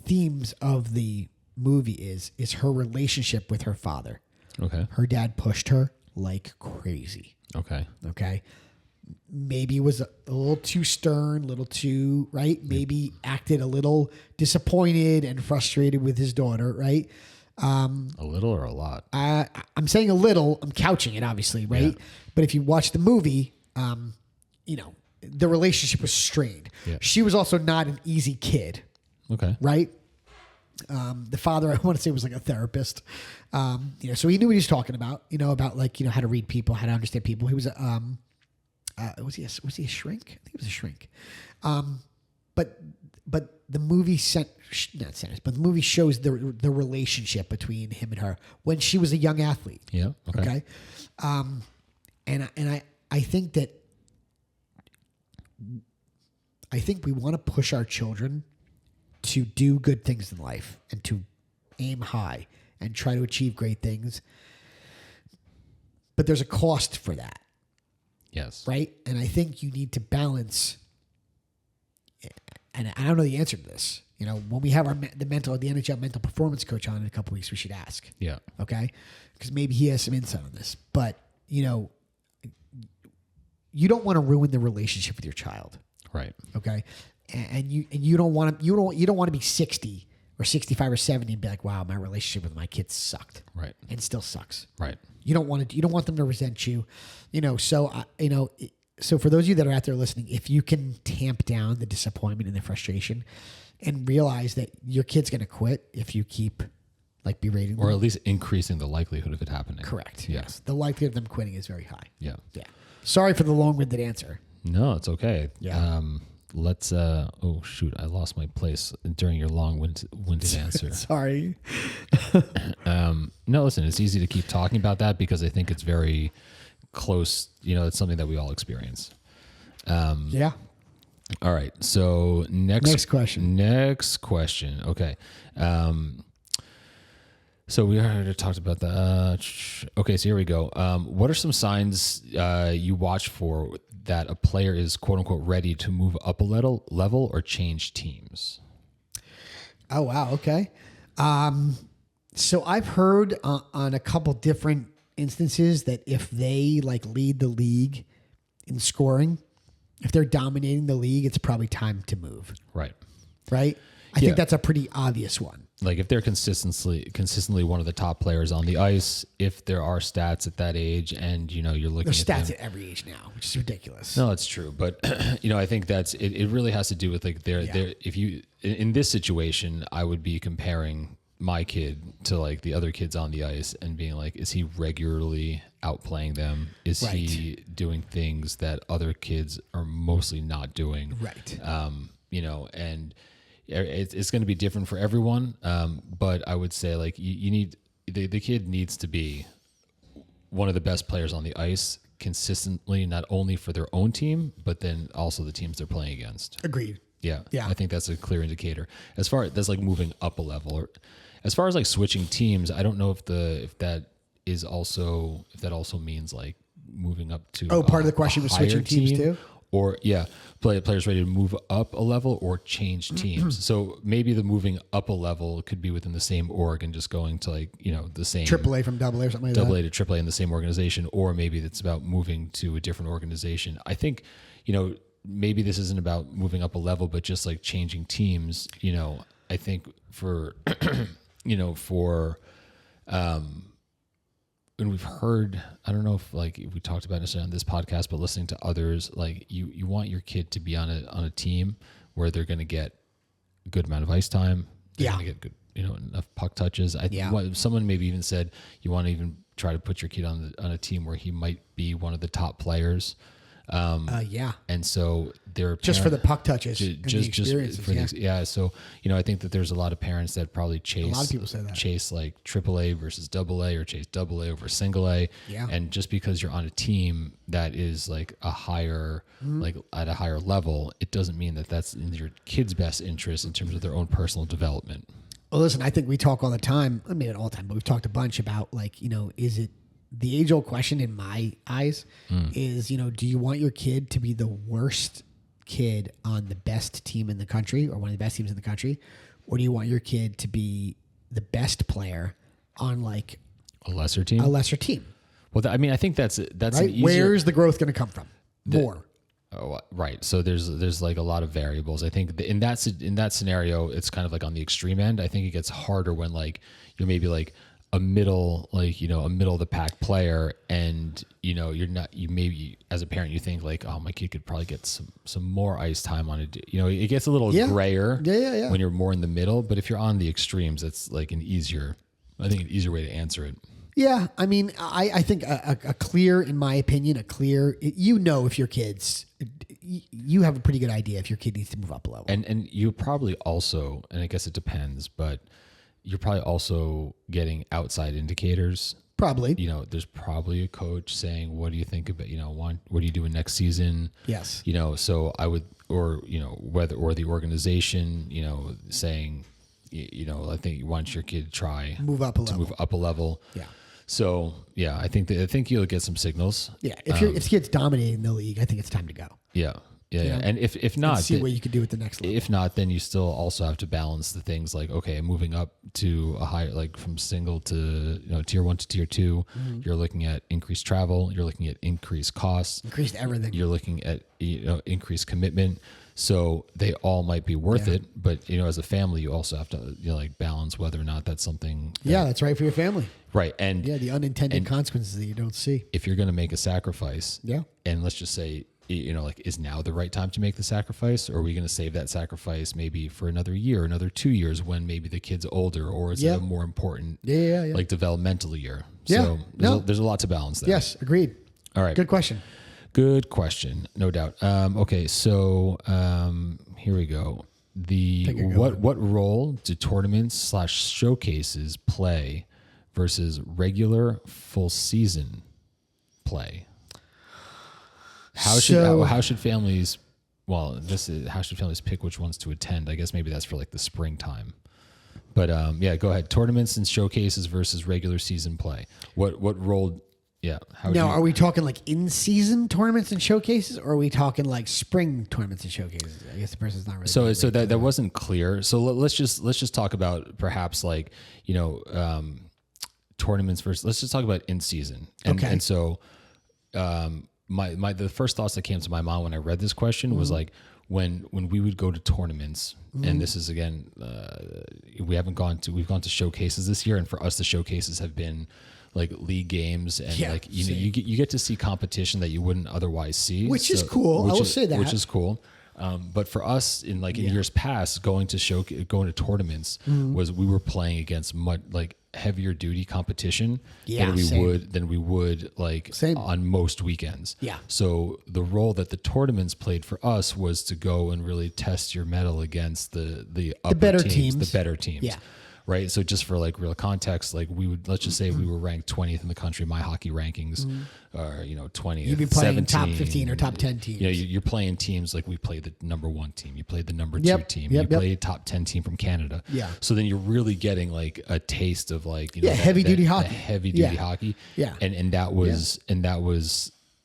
themes of the movie is her relationship with her father. Okay. Her dad pushed her like crazy. Okay. Okay. Maybe was a little too stern, a little too, right? Maybe acted a little disappointed and frustrated with his daughter, right? A little or a lot? I'm saying a little. I'm couching it, obviously, right? Yeah. But if you watch the movie, you know, the relationship was strained. Yeah. She was also not an easy kid, Okay. right? The father, I want to say, was like a therapist. You know, so he knew what he was talking about. You know, about like, you know, how to read people, how to understand people. He was was he a shrink? I think he was a shrink. But the movie but the movie shows the relationship between him and her when she was a young athlete. Yeah. Okay. And I think that we want to push our children to do good things in life and to aim high and try to achieve great things. But there's a cost for that. Yes. Right? And I think you need to balance, and I don't know the answer to this. You know, when we have the NHL mental performance coach on in a couple weeks, we should ask. Yeah. Okay? Because maybe he has some insight on this. But, you know, you don't want to ruin the relationship with your child. Right. Okay? And you don't want to be 60 or 65 or 70 and be like, wow, my relationship with my kids sucked. Right. And still sucks. Right. You don't want them to resent you, you know. So so for those of you that are out there listening, if you can tamp down the disappointment and the frustration, and realize that your kid's going to quit if you keep like berating them, or at least increasing the likelihood of it happening. Correct. Yeah. Yes, the likelihood of them quitting is very high. Yeah. Yeah. Sorry for the long-winded answer. No, it's okay. Yeah. Let's. Oh shoot! I lost my place during your long-winded answer. Sorry. No, listen. It's easy to keep talking about that because I think it's very close. You know, it's something that we all experience. Yeah. All right. So next question. Okay. So we already talked about that. Okay, so here we go. What are some signs you watch for that a player is "quote unquote" ready to move up a level or change teams? Oh wow. Okay. So I've heard on a couple different instances that if they like lead the league in scoring, if they're dominating the league, it's probably time to move. Right. Right. I think that's a pretty obvious one. Like if they're consistently one of the top players on the ice, if there are stats at that age, and you know you're looking There's at stats at every age now, which is ridiculous. No, that's true, but you know I think that's it. It really has to do with like if you in this situation, I would be comparing my kid to like the other kids on the ice and being like, is he regularly outplaying them? Is he doing things that other kids are mostly not doing? Right. You know, and it's going to be different for everyone. But I would say like you need, the kid needs to be one of the best players on the ice consistently, not only for their own team, but then also the teams they're playing against. Agreed. Yeah. Yeah. I think that's a clear indicator. As far as that's like moving up a level, or as far as like switching teams, I don't know if that also means like moving up to part of the question was switching teams too? Or players ready to move up a level or change teams. So maybe the moving up a level could be within the same org and just going to like, you know, the same AAA from AA or something like AA that. to AAA in the same organization, or maybe it's about moving to a different organization. I think, you know, maybe this isn't about moving up a level, but just like changing teams. You know, I think for, you know, and we've heard, I don't know if like we talked about this on this podcast, but listening to others, like you want your kid to be on a team where they're going to get a good amount of ice time. They're going to get good, you know, enough puck touches. Someone maybe even said you want to even try to put your kid on a team where he might be one of the top players. Yeah. And so they're Just for the puck touches, and the just experiences, for yeah. So I think that there's a lot of parents that probably chase. A lot of people say that. Chase like AAA versus AA, or chase AA over single A. Yeah. And just because you're on a team that is like a higher, like at a higher level, it doesn't mean that that's in your kid's best interest in terms of their own personal development. Well, listen, I think we talk all the time. I mean, not all the time, but we've talked a bunch about like, is it the age old question in my eyes is, do you want your kid to be the worst kid on the best team in the country or one of the best teams in the country? Or do you want your kid to be the best player on like a lesser team? Well, I mean, I think that's right? an easier, where's the growth going to come from? More. Oh, right. So there's like a lot of variables. I think in that scenario, it's kind of like on the extreme end. I think it gets harder when like you're maybe like a middle, like, a middle of the pack player, and you're not, you maybe as a parent you think like, oh, my kid could probably get some more ice time on it. It gets a little grayer when you're more in the middle. But if you're on the extremes, it's like an easier way to answer it. Yeah, I mean, I think a clear, in my opinion, if your kids, you have a pretty good idea if your kid needs to move up a level. And you probably also, and I guess it depends, but you're probably also getting outside indicators. Probably. There's probably a coach saying, what do you think about, what are you doing next season? Yes. So I would, or the organization, saying, I think you want your kid to move up a level. Yeah. So yeah, I think you'll get some signals. Yeah, if the kid's dominating the league, I think it's time to go. Yeah. And if not, see what you can do at the next level. If not, then you still also have to balance the things like, okay, moving up to a higher, like from single to tier 1 to tier 2, you're looking at increased travel, you're looking at increased costs, increased everything. You're looking at increased commitment. So they all might be worth it, but as a family, you also have to balance whether or not that's something. That's right for your family. Right, and the unintended consequences that you don't see. If you're going to make a sacrifice, and let's just say, is now the right time to make the sacrifice, or are we going to save that sacrifice maybe for another year, another 2 years when maybe the kid's older, or is it a more important, like developmental year? So there's a lot to balance there. Yes, agreed. All right, good question. Good question, no doubt. Okay, so here we go. What role do tournaments / showcases play versus regular full season play? How should families pick which ones to attend? I guess maybe that's for like the springtime. But go ahead. Tournaments and showcases versus regular season play. What role? Yeah. Are we talking like in-season tournaments and showcases, or are we talking like spring tournaments and showcases? I guess the person's not really. So that wasn't clear. So let's just talk about perhaps like tournaments versus. Let's just talk about in-season. And so the first thoughts that came to my mind when I read this question was like when we would go to tournaments, and this is again we've gone to showcases this year, and for us the showcases have been like league games, and you get to see competition that you wouldn't otherwise see, which is cool. I will say that, which is cool. But for us in years past, going to tournaments was we were playing against much like heavier duty competition than we would on most weekends. Yeah. So the role that the tournaments played for us was to go and really test your mettle against the better teams. Yeah. Right. So just for like real context, like let's just say we were ranked 20th in the country, my hockey rankings are, 20th. You'd be playing 17, top 15 or top 10 teams. You're playing teams like we played the number 1 team. You played the number 2 team. You played top 10 team from Canada. Yeah. So then you're really getting like a taste of like, heavy duty hockey. Heavy duty hockey. Yeah. And that was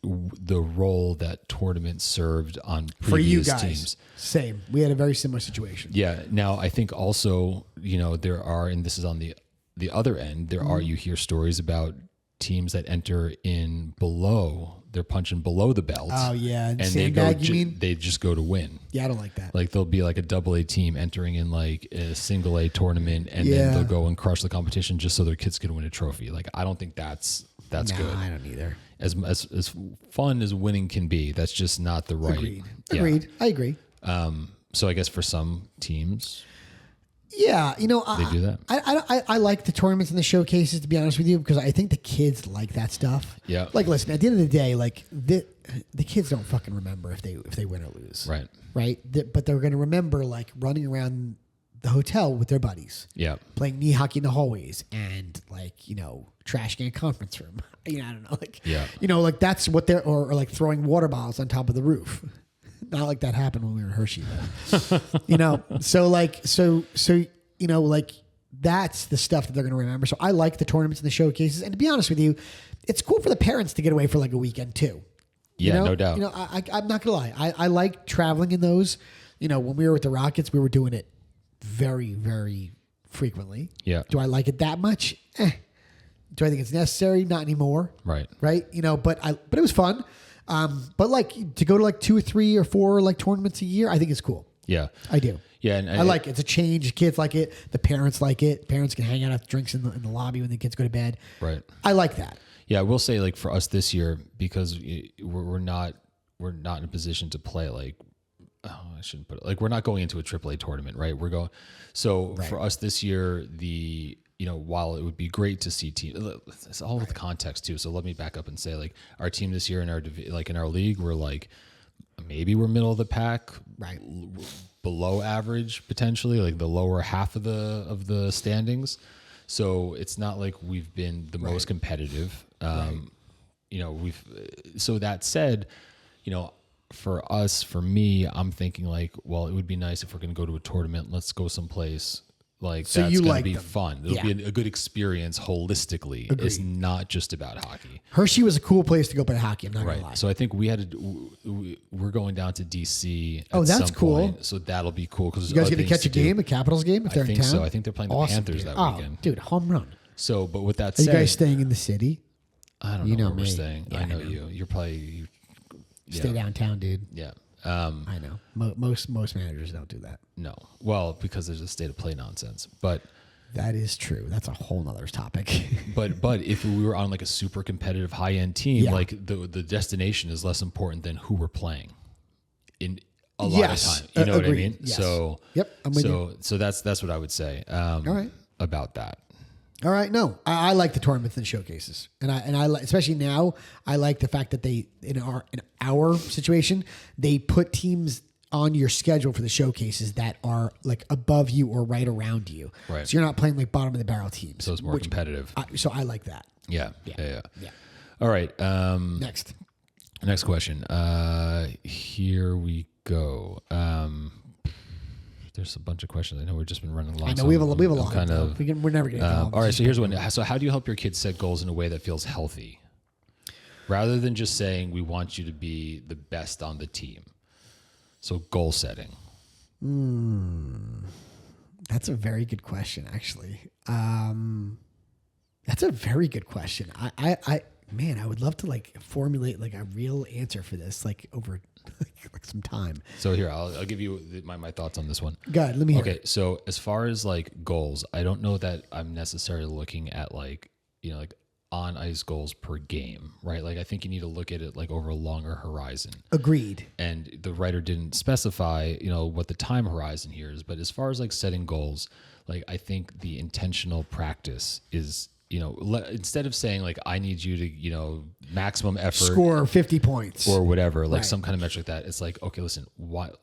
the role that tournament served on previous for you guys. Teams. Same. We had a very similar situation. Yeah. Now I think also, there are, and this is on the other end, there are, you hear stories about teams that enter in they're punching below the belt. Oh yeah. And they just go to win. Yeah. I don't like that. Like there'll be like a AA team entering in like a single A tournament, and then they'll go and crush the competition just so their kids can win a trophy. Like, I don't think that's good. I don't either. As fun as winning can be, that's just not the right. Agreed. I agree. So I guess for some teams, they do that. I like the tournaments and the showcases, to be honest with you, because I think the kids like that stuff. Yeah. Like, listen, at the end of the day, like the kids don't fucking remember if they win or lose. Right. Right. But they're going to remember like running around the hotel with their buddies. Yeah. Playing knee hockey in the hallways and like, trashing a conference room. I don't know. Like, like that's what they're, or like throwing water bottles on top of the roof. Not like that happened when we were in Hershey though. So like that's the stuff that they're going to remember. So I like the tournaments and the showcases. And to be honest with you, it's cool for the parents to get away for like a weekend too. Yeah, no doubt. I'm not gonna lie. I like traveling in those. When we were with the Rockets, we were doing it very, very frequently. Yeah. Do I like it that much? Do I think it's necessary? Not anymore. Right. Right. But it was fun. But like to go to like 2 or 3 or 4 like tournaments a year, I think it's cool. Yeah. I do. Yeah. And I like it. It's a change. Kids like it. The parents like it. Parents can hang out after drinks in the lobby when the kids go to bed. Right. I like that. Yeah. I will say like for us this year, because we're not in a position to play like, I shouldn't put it like, we're not going into a AAA tournament, right? For us this year, while it would be great to see team, it's all with context too. So let me back up and say like our team this year in our league, we're like, maybe we're middle of the pack, right? Below average, potentially like the lower half of the standings. So it's not like we've been the most competitive. So that said, for me, I'm thinking like, well, it would be nice if we're going to go to a tournament. Let's go someplace like so that's going to be them. fun. It'll be a good experience holistically. Agreed. It's not just about hockey. Hershey was a cool place to go play hockey. I'm not going to lie. So I think we're going down to DC. Oh, that's cool. Point, so that'll be cool. Because you guys going to catch a game, a Capitals game if they're in town? So I think they're playing the Panthers that weekend. Dude, home run. So, but with that said, are you guys staying in the city? I don't know where we're staying. Yeah, I know you. You're probably stay downtown, dude. Yeah. I know. Most managers don't do that. No. Well, because there's a state of play nonsense. But that is true. That's a whole nother topic. but if we were on like a super competitive high end team, like the destination is less important than who we're playing in a lot of time. You know what I mean? Yes. So I'm with you. So that's what I would say about that. All right. No, I like the tournaments and showcases, and I like, especially now, I like the fact that they in our situation they put teams on your schedule for the showcases that are like above you or right around you. Right. So you're not playing like bottom of the barrel teams. So it's more competitive. So I like that. Yeah. All right. Next question. Here we go. There's a bunch of questions. I know we've just been running long. I know we have a lot. We're never going to. All right. So here's one. So how do you help your kids set goals in a way that feels healthy, rather than just saying we want you to be the best on the team? So goal setting. That's a very good question, actually. That's a very good question. I would love to like formulate like a real answer for this, like over like some time. So here, I'll give you my thoughts on this one. Good. Let me hear. Okay. So as far as like goals, I don't know that I'm necessarily looking at like on ice goals per game, right? Like I think you need to look at it like over a longer horizon. Agreed. And the writer didn't specify, what the time horizon here is, but as far as like setting goals, like I think the intentional practice is, instead of saying like, I need you to, maximum effort, score 50 points or whatever, like some kind of metric that it's like, okay, listen,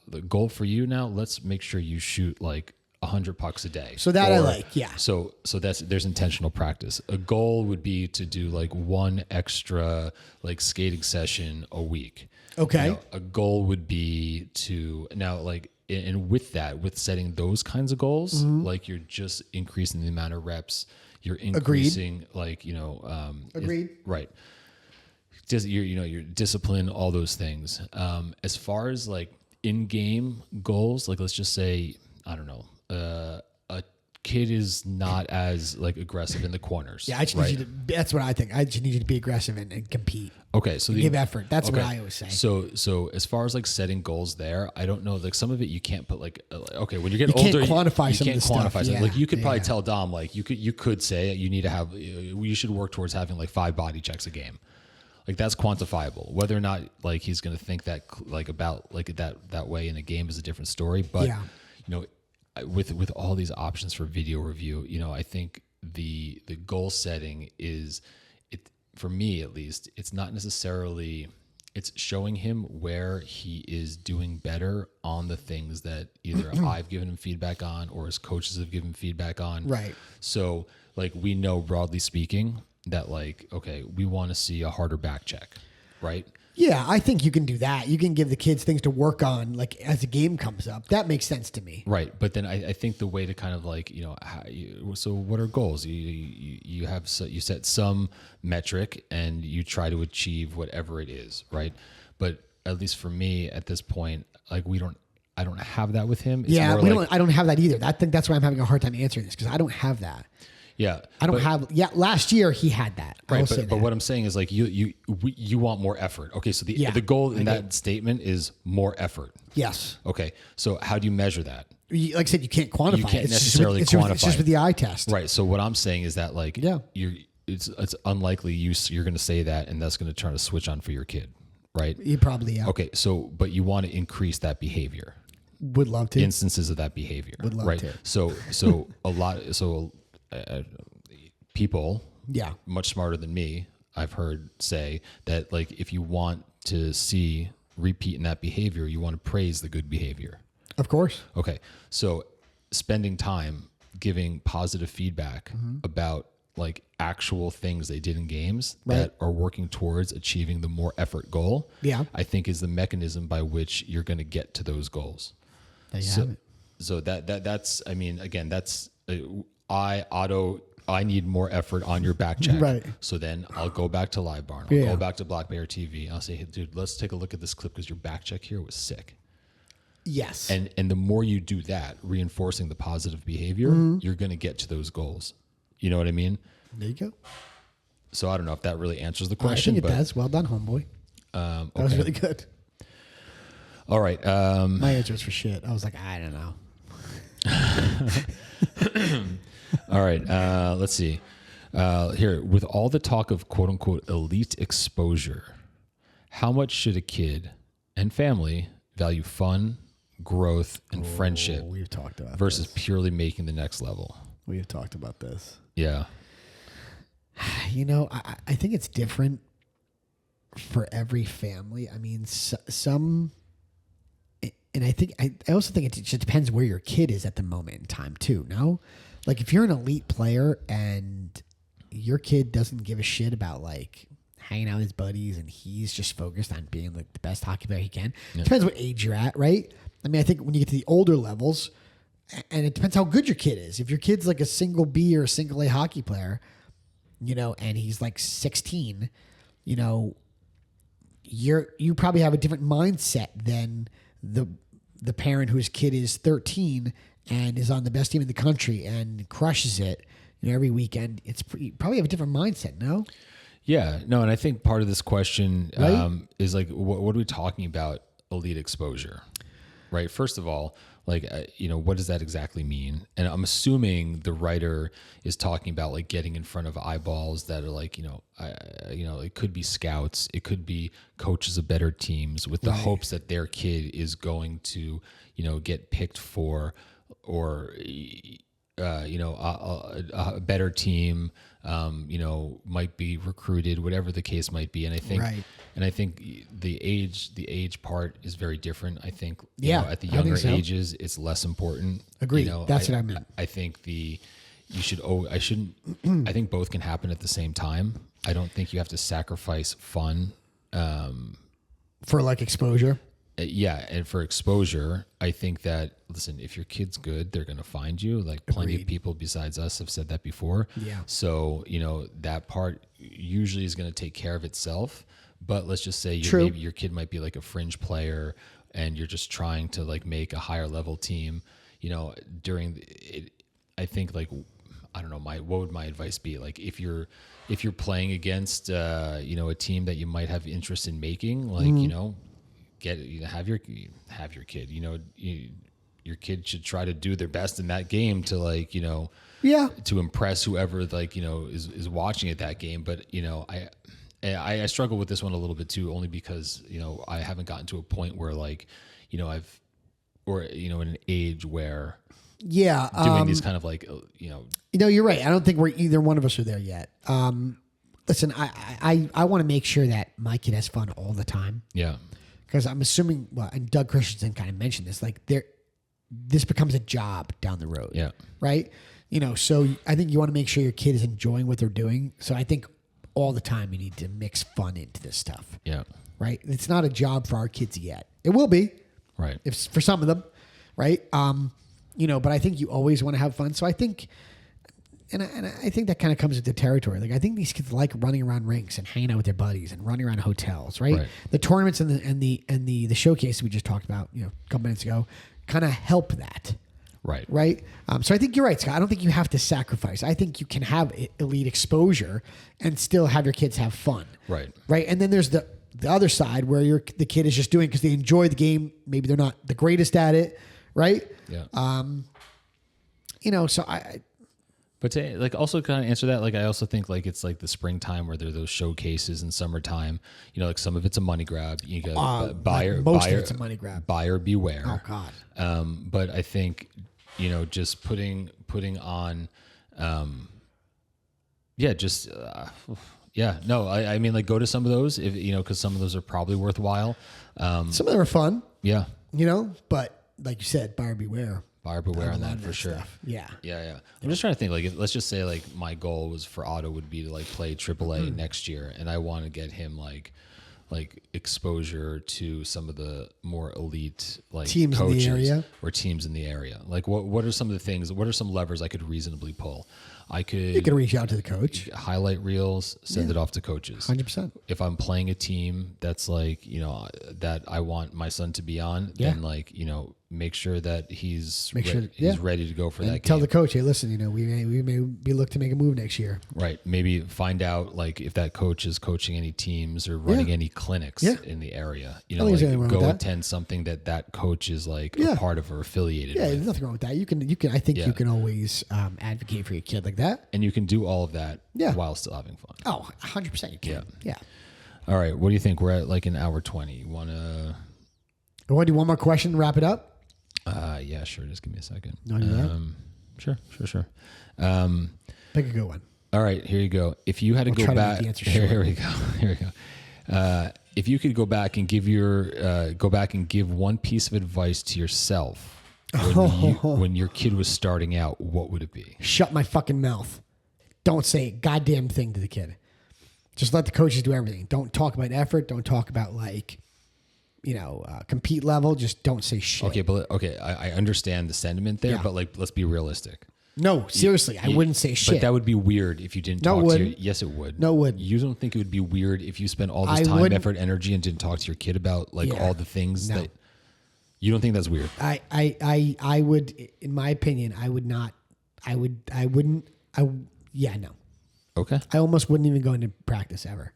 the goal for you now, let's make sure you shoot like 100 pucks a day. So that I like, yeah. So there's intentional practice. A goal would be to do like one extra like skating session a week. Okay. A goal would be to now like, and with setting those kinds of goals, like you're just increasing the amount of reps. You're increasing like, Agreed. Right. Just your discipline, all those things. As far as like in-game goals, like let's just say, I don't know, a kid is not as like aggressive in the corners. Yeah, I just need you to. That's what I think. I just need you to be aggressive and compete. Okay, so give effort. That's what I always say. So as far as like setting goals, there, I don't know. Like some of it, you can't put like okay when you get older, you can't quantify some of the stuff. Yeah. Like you could probably tell Dom like you could say you need to have you should work towards having like 5 body checks a game. Like that's quantifiable. Whether or not like he's going to think that like about like that way in a game is a different story. But with all these options for video review, I think the goal setting is it for me at least. It's not necessarily it's showing him where he is doing better on the things that either I've given him feedback on or his coaches have given feedback on. Right. So like we know broadly speaking that like, okay, we want to see a harder back check, right? Yeah, I think you can do that. You can give the kids things to work on, like as a game comes up. That makes sense to me. Right, but then I think the way to kind of like so what are goals? You set some metric and you try to achieve whatever it is, right? But at least for me at this point, like I don't have that with him. It's I don't have that either. I think that's why I'm having a hard time answering this because I don't have that. Yeah, I don't have. Yeah, last year he had that. Right, but what I'm saying is like you want more effort. Okay, so the goal in that statement is more effort. Yes. Okay, so how do you measure that? Like I said, you can't quantify. You can't it. necessarily quantify. It's just with the eye test. Right. So what I'm saying is that like it's unlikely you're going to say that and that's going to try to switch on for your kid, right? You probably Okay, so but you want to increase that behavior. Would love to. Instances of that behavior. Would love right? to. So a lot. So. People much smarter than me, I've heard say that like if you want to see repeat in that behavior, you want to praise the good behavior. Of course. Okay. So spending time giving positive feedback about like actual things they did in games that are working towards achieving the more effort goal, I think is the mechanism by which you're going to get to those goals. There you have it. So that's, I mean, again, that's I need more effort on your back check. Right. So then I'll go back to Live Barn. I'll go back to Black Bear TV. I'll say, hey, dude, let's take a look at this clip because your back check here was sick. Yes. And the more you do that, reinforcing the positive behavior, you're going to get to those goals. You know what I mean? There you go. So I don't know if that really answers the question. I think it does. Well done, homeboy. That was really good. All right. My answer was for shit. I was like, I don't know. All right. Let's see. Here, with all the talk of quote unquote elite exposure, how much should a kid and family value fun, growth, and friendship We've talked about versus this. purely making the next level? We've talked about this. Yeah. You know, I think it's different for every family. I mean, some, and I also think it just depends where your kid is at the moment in time too. No, like if you're an elite player and your kid doesn't give a shit about like hanging out with his buddies and he's just focused on being like the best hockey player he can. Yeah. Depends what age you're at, right? I mean, I think when you get to the older levels, and it depends how good your kid is. If your kid's like a single B or a single A hockey player, you know, and he's like 16, you know, you probably have a different mindset than the parent whose kid is 13 and is on the best team in the country and crushes it, you know, every weekend. You probably have a different mindset, no? Yeah, no, and I think part of this question is like, what are we talking about elite exposure, right? First of all, like, you know, what does that exactly mean? And I'm assuming the writer is talking about like getting in front of eyeballs that are like, you know, it could be scouts, it could be coaches of better teams with the hopes that their kid is going to, you know, get picked for, or a better team, you know, might be recruited, whatever the case might be. And I think, the age part is very different. I think, you know, at the younger ages, it's less important. Agreed. You know, That's what I meant. I think I think both can happen at the same time. I don't think you have to sacrifice fun, for like exposure. Yeah, and for exposure, I think that, listen, if your kid's good, they're going to find you. Like plenty of people besides us have said that before. Yeah. So, you know, that part usually is going to take care of itself. But let's just say maybe your kid might be like a fringe player and you're just trying to like make a higher level team, you know, I think like, I don't know, what would my advice be? Like if you're playing against, you know, a team that you might have interest in making, like, you know, have your kid, you know, your kid should try to do their best in that game to like, you know, to impress whoever like, you know, is watching at that game. But, you know, I struggle with this one a little bit too, only because, you know, I haven't gotten to a point where like, you know, in an age where doing these kind of like, you know, you're right. I don't think either one of us are there yet. listen, I want to make sure that my kid has fun all the time. Yeah. Because I'm assuming, well, and Doug Christensen kind of mentioned this, like this becomes a job down the road. Yeah. Right. So I think you want to make sure your kid is enjoying what they're doing. So I think all the time you need to mix fun into this stuff. Yeah. Right. It's not a job for our kids yet. It will be. Right. If for some of them. Right. But I think you always want to have fun. So I think, and I think that kind of comes with the territory. Like I think these kids like running around rinks and hanging out with their buddies and running around hotels. Right. The tournaments and the showcase we just talked about, a couple minutes ago, kind of help that. Right. Right. So I think you're right, Scott. I don't think you have to sacrifice. I think you can have elite exposure and still have your kids have fun. Right. Right. And then there's the other side where the kid is just doing because they enjoy the game. Maybe they're not the greatest at it. Right. Yeah. So But to also kind of answer that, I also think it's like the springtime where there are those showcases in summertime. Some of it's a money grab. You got most of it's a money grab. Buyer beware. Oh God. But I think just putting on, I mean go to some of those if because some of those are probably worthwhile. Some of them are fun. Yeah. But like you said, buyer beware. Buyer beware on that for sure. Stuff. Yeah. I'm just trying to think let's just say my goal was for Otto would be to play AAA next year, and I want to get him like exposure to some of the more elite teams coaches in the area or teams in the area. What are some of the things? What are some levers I could reasonably pull? You can reach out to the coach, highlight reels, send it off to coaches. 100%. If I'm playing a team that's that I want my son to be on, then make sure that he's ready to go for that game. Tell the coach, hey, listen, we may be looking to make a move next year. Right. Maybe find out if that coach is coaching any teams or running any clinics in the area. Go attend something that coach is a part of or affiliated with. There's nothing wrong with that. You can. I think you can always advocate for your kid like that. And you can do all of that while still having fun. Oh, 100% you can. Yeah. All right. What do you think? We're at an hour 20. You want to... I want to do one more question and wrap it up. Yeah, sure. Just give me a second. Sure. Pick a good one. All right, here you go. If you had to go back, here we go. If you could go back and give one piece of advice to yourself when your kid was starting out, what would it be? Shut my fucking mouth. Don't say a goddamn thing to the kid. Just let the coaches do everything. Don't talk about effort. Don't talk about compete level. Just don't say shit. Okay, I understand the sentiment there, but let's be realistic. No, seriously, I wouldn't say shit. But that would be weird if you didn't talk to your... Yes, it would. No, it would. You don't think it would be weird if you spent all this time, effort, energy, and didn't talk to your kid about all the things that... You don't think that's weird? I would, in my opinion, I would not... no. Okay. I almost wouldn't even go into practice ever.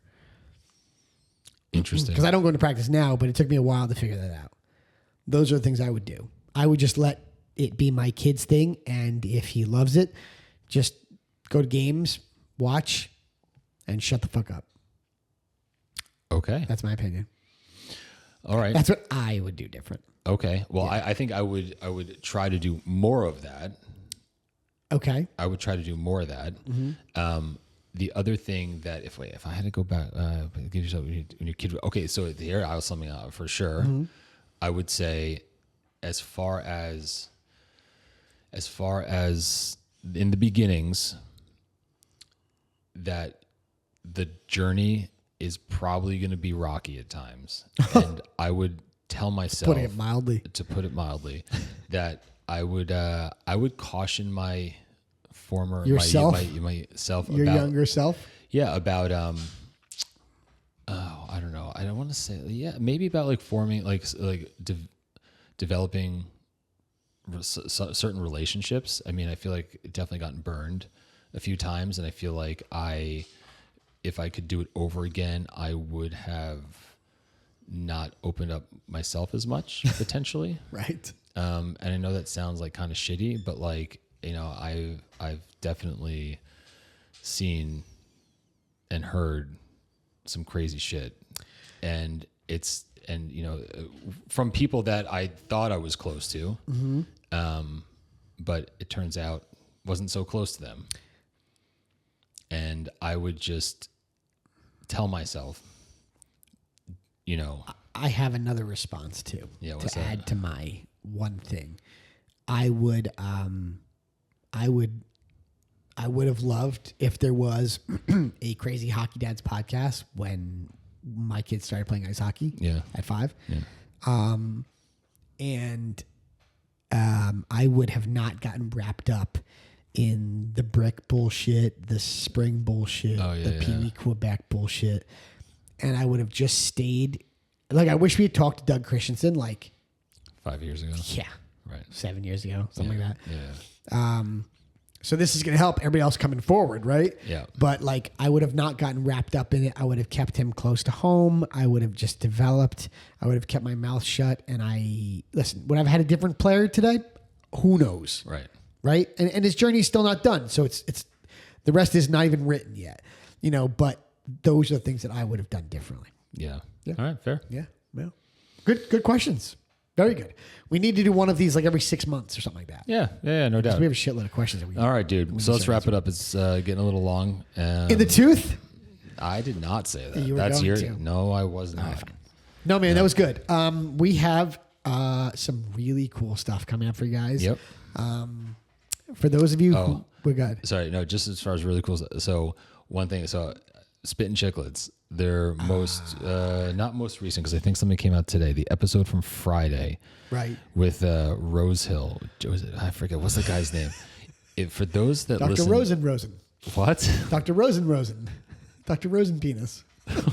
Interesting. Because I don't go into practice now, but it took me a while to figure that out. Those are the things I would do. I would just let it be my kid's thing, and if he loves it, just go to games, watch, and shut the fuck up. Okay. That's my opinion. All right. That's what I would do different. Okay. Well, I think I would try to do more of that. Okay. I would try to do more of that. Mm-hmm. The other thing that if I had to go back, give yourself when your kid. Okay, so here I was summing up for sure. Mm-hmm. I would say, as far as in the beginnings, that the journey is probably going to be rocky at times, and I would tell myself, to put it mildly, that I would caution my former myself your about, younger self. Yeah, about I don't know. I don't want to say maybe about forming developing certain relationships. I mean, I feel like it definitely gotten burned a few times, and I feel like if I could do it over again, I would have not opened up myself as much potentially. Right. And I know that sounds kind of shitty, but I've definitely seen and heard some crazy shit, and from people that I thought I was close to, mm-hmm. But it turns out wasn't so close to them, and I would just tell myself, I have another response too. Yeah, to add to my one thing, I would have loved if there was a Crazy Hockey Dads podcast when my kids started playing ice hockey. Yeah. At 5. Yeah. I would have not gotten wrapped up in the brick bullshit, the spring bullshit, the Pee Wee Quebec bullshit, and I would have just stayed. Like, I wish we had talked to Doug Christensen 5 years ago. Yeah. Right. 7 years ago, something like that. Yeah. So this is going to help everybody else coming forward, right? Yeah. But I would have not gotten wrapped up in it. I would have kept him close to home. I would have just developed. I would have kept my mouth shut. And would I have had a different player today? Who knows? Right. Right. And his journey's still not done. So it's the rest is not even written yet, but those are the things that I would have done differently. Yeah. All right. Fair. Yeah. Well, good questions. Very good. We need to do one of these every 6 months or something like that. Yeah, no doubt. We have a shitload of questions. All right, dude. So let's wrap it up. It's getting a little long. In the tooth? I did not say that. You were That's going your. to. No, I was not. Fine. No, man, that was good. We have some really cool stuff coming up for you guys. Yep. For those of you who we're good. Sorry, no. Just as far as really cool. So one thing. So Spittin' Chicklets. They're not most recent because I think something came out today. The episode from Friday, right, with Rose Hill. I forget what's the guy's name. For those that Dr. listen, Rosen. What? Dr. Rosen. Dr. Rosen penis.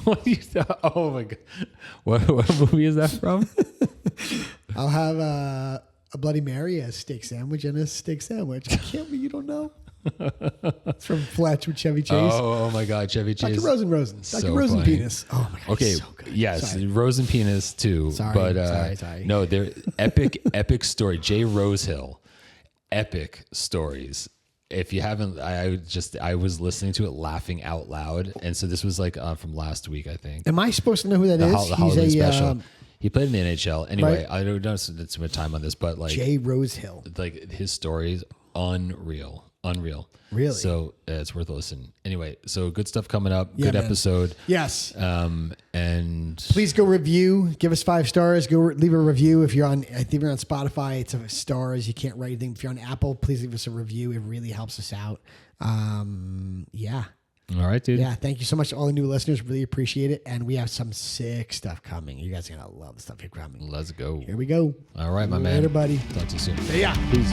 What do you oh my god! What movie is that from? I'll have a Bloody Mary, a steak sandwich, and a steak sandwich. I can't believe you don't know. It's from Fletch with Chevy Chase. Oh my God, Chevy Chase. Dr. Rosen. Dr. So Rosen funny. penis. Oh my God. Okay. So good. Yes, Sorry. Rosen penis too. Sorry. But Sorry. no, they're epic story. Jay Rosehill, epic stories. If you haven't, I was listening to it laughing out loud, and so this was from last week, I think. Am I supposed to know who that is? The holiday special. He played in the NHL. Anyway, right. I don't spend too much time on this, but Jay Rosehill. His story is unreal. Really? So it's worth a listen. Anyway, so good stuff coming up. Yeah, good man. episode. Yes. And please go review. Give us 5 stars. Go leave a review. If you're on Spotify, it's stars. You can't write anything. If you're on Apple, please leave us a review. It really helps us out. Yeah. All right, dude. Yeah. Thank you so much to all the new listeners. Really appreciate it. And we have some sick stuff coming. You guys are going to love the stuff here coming. Let's go. Here we go. All right, my man. Later, buddy. Talk to you soon. See ya. Peace.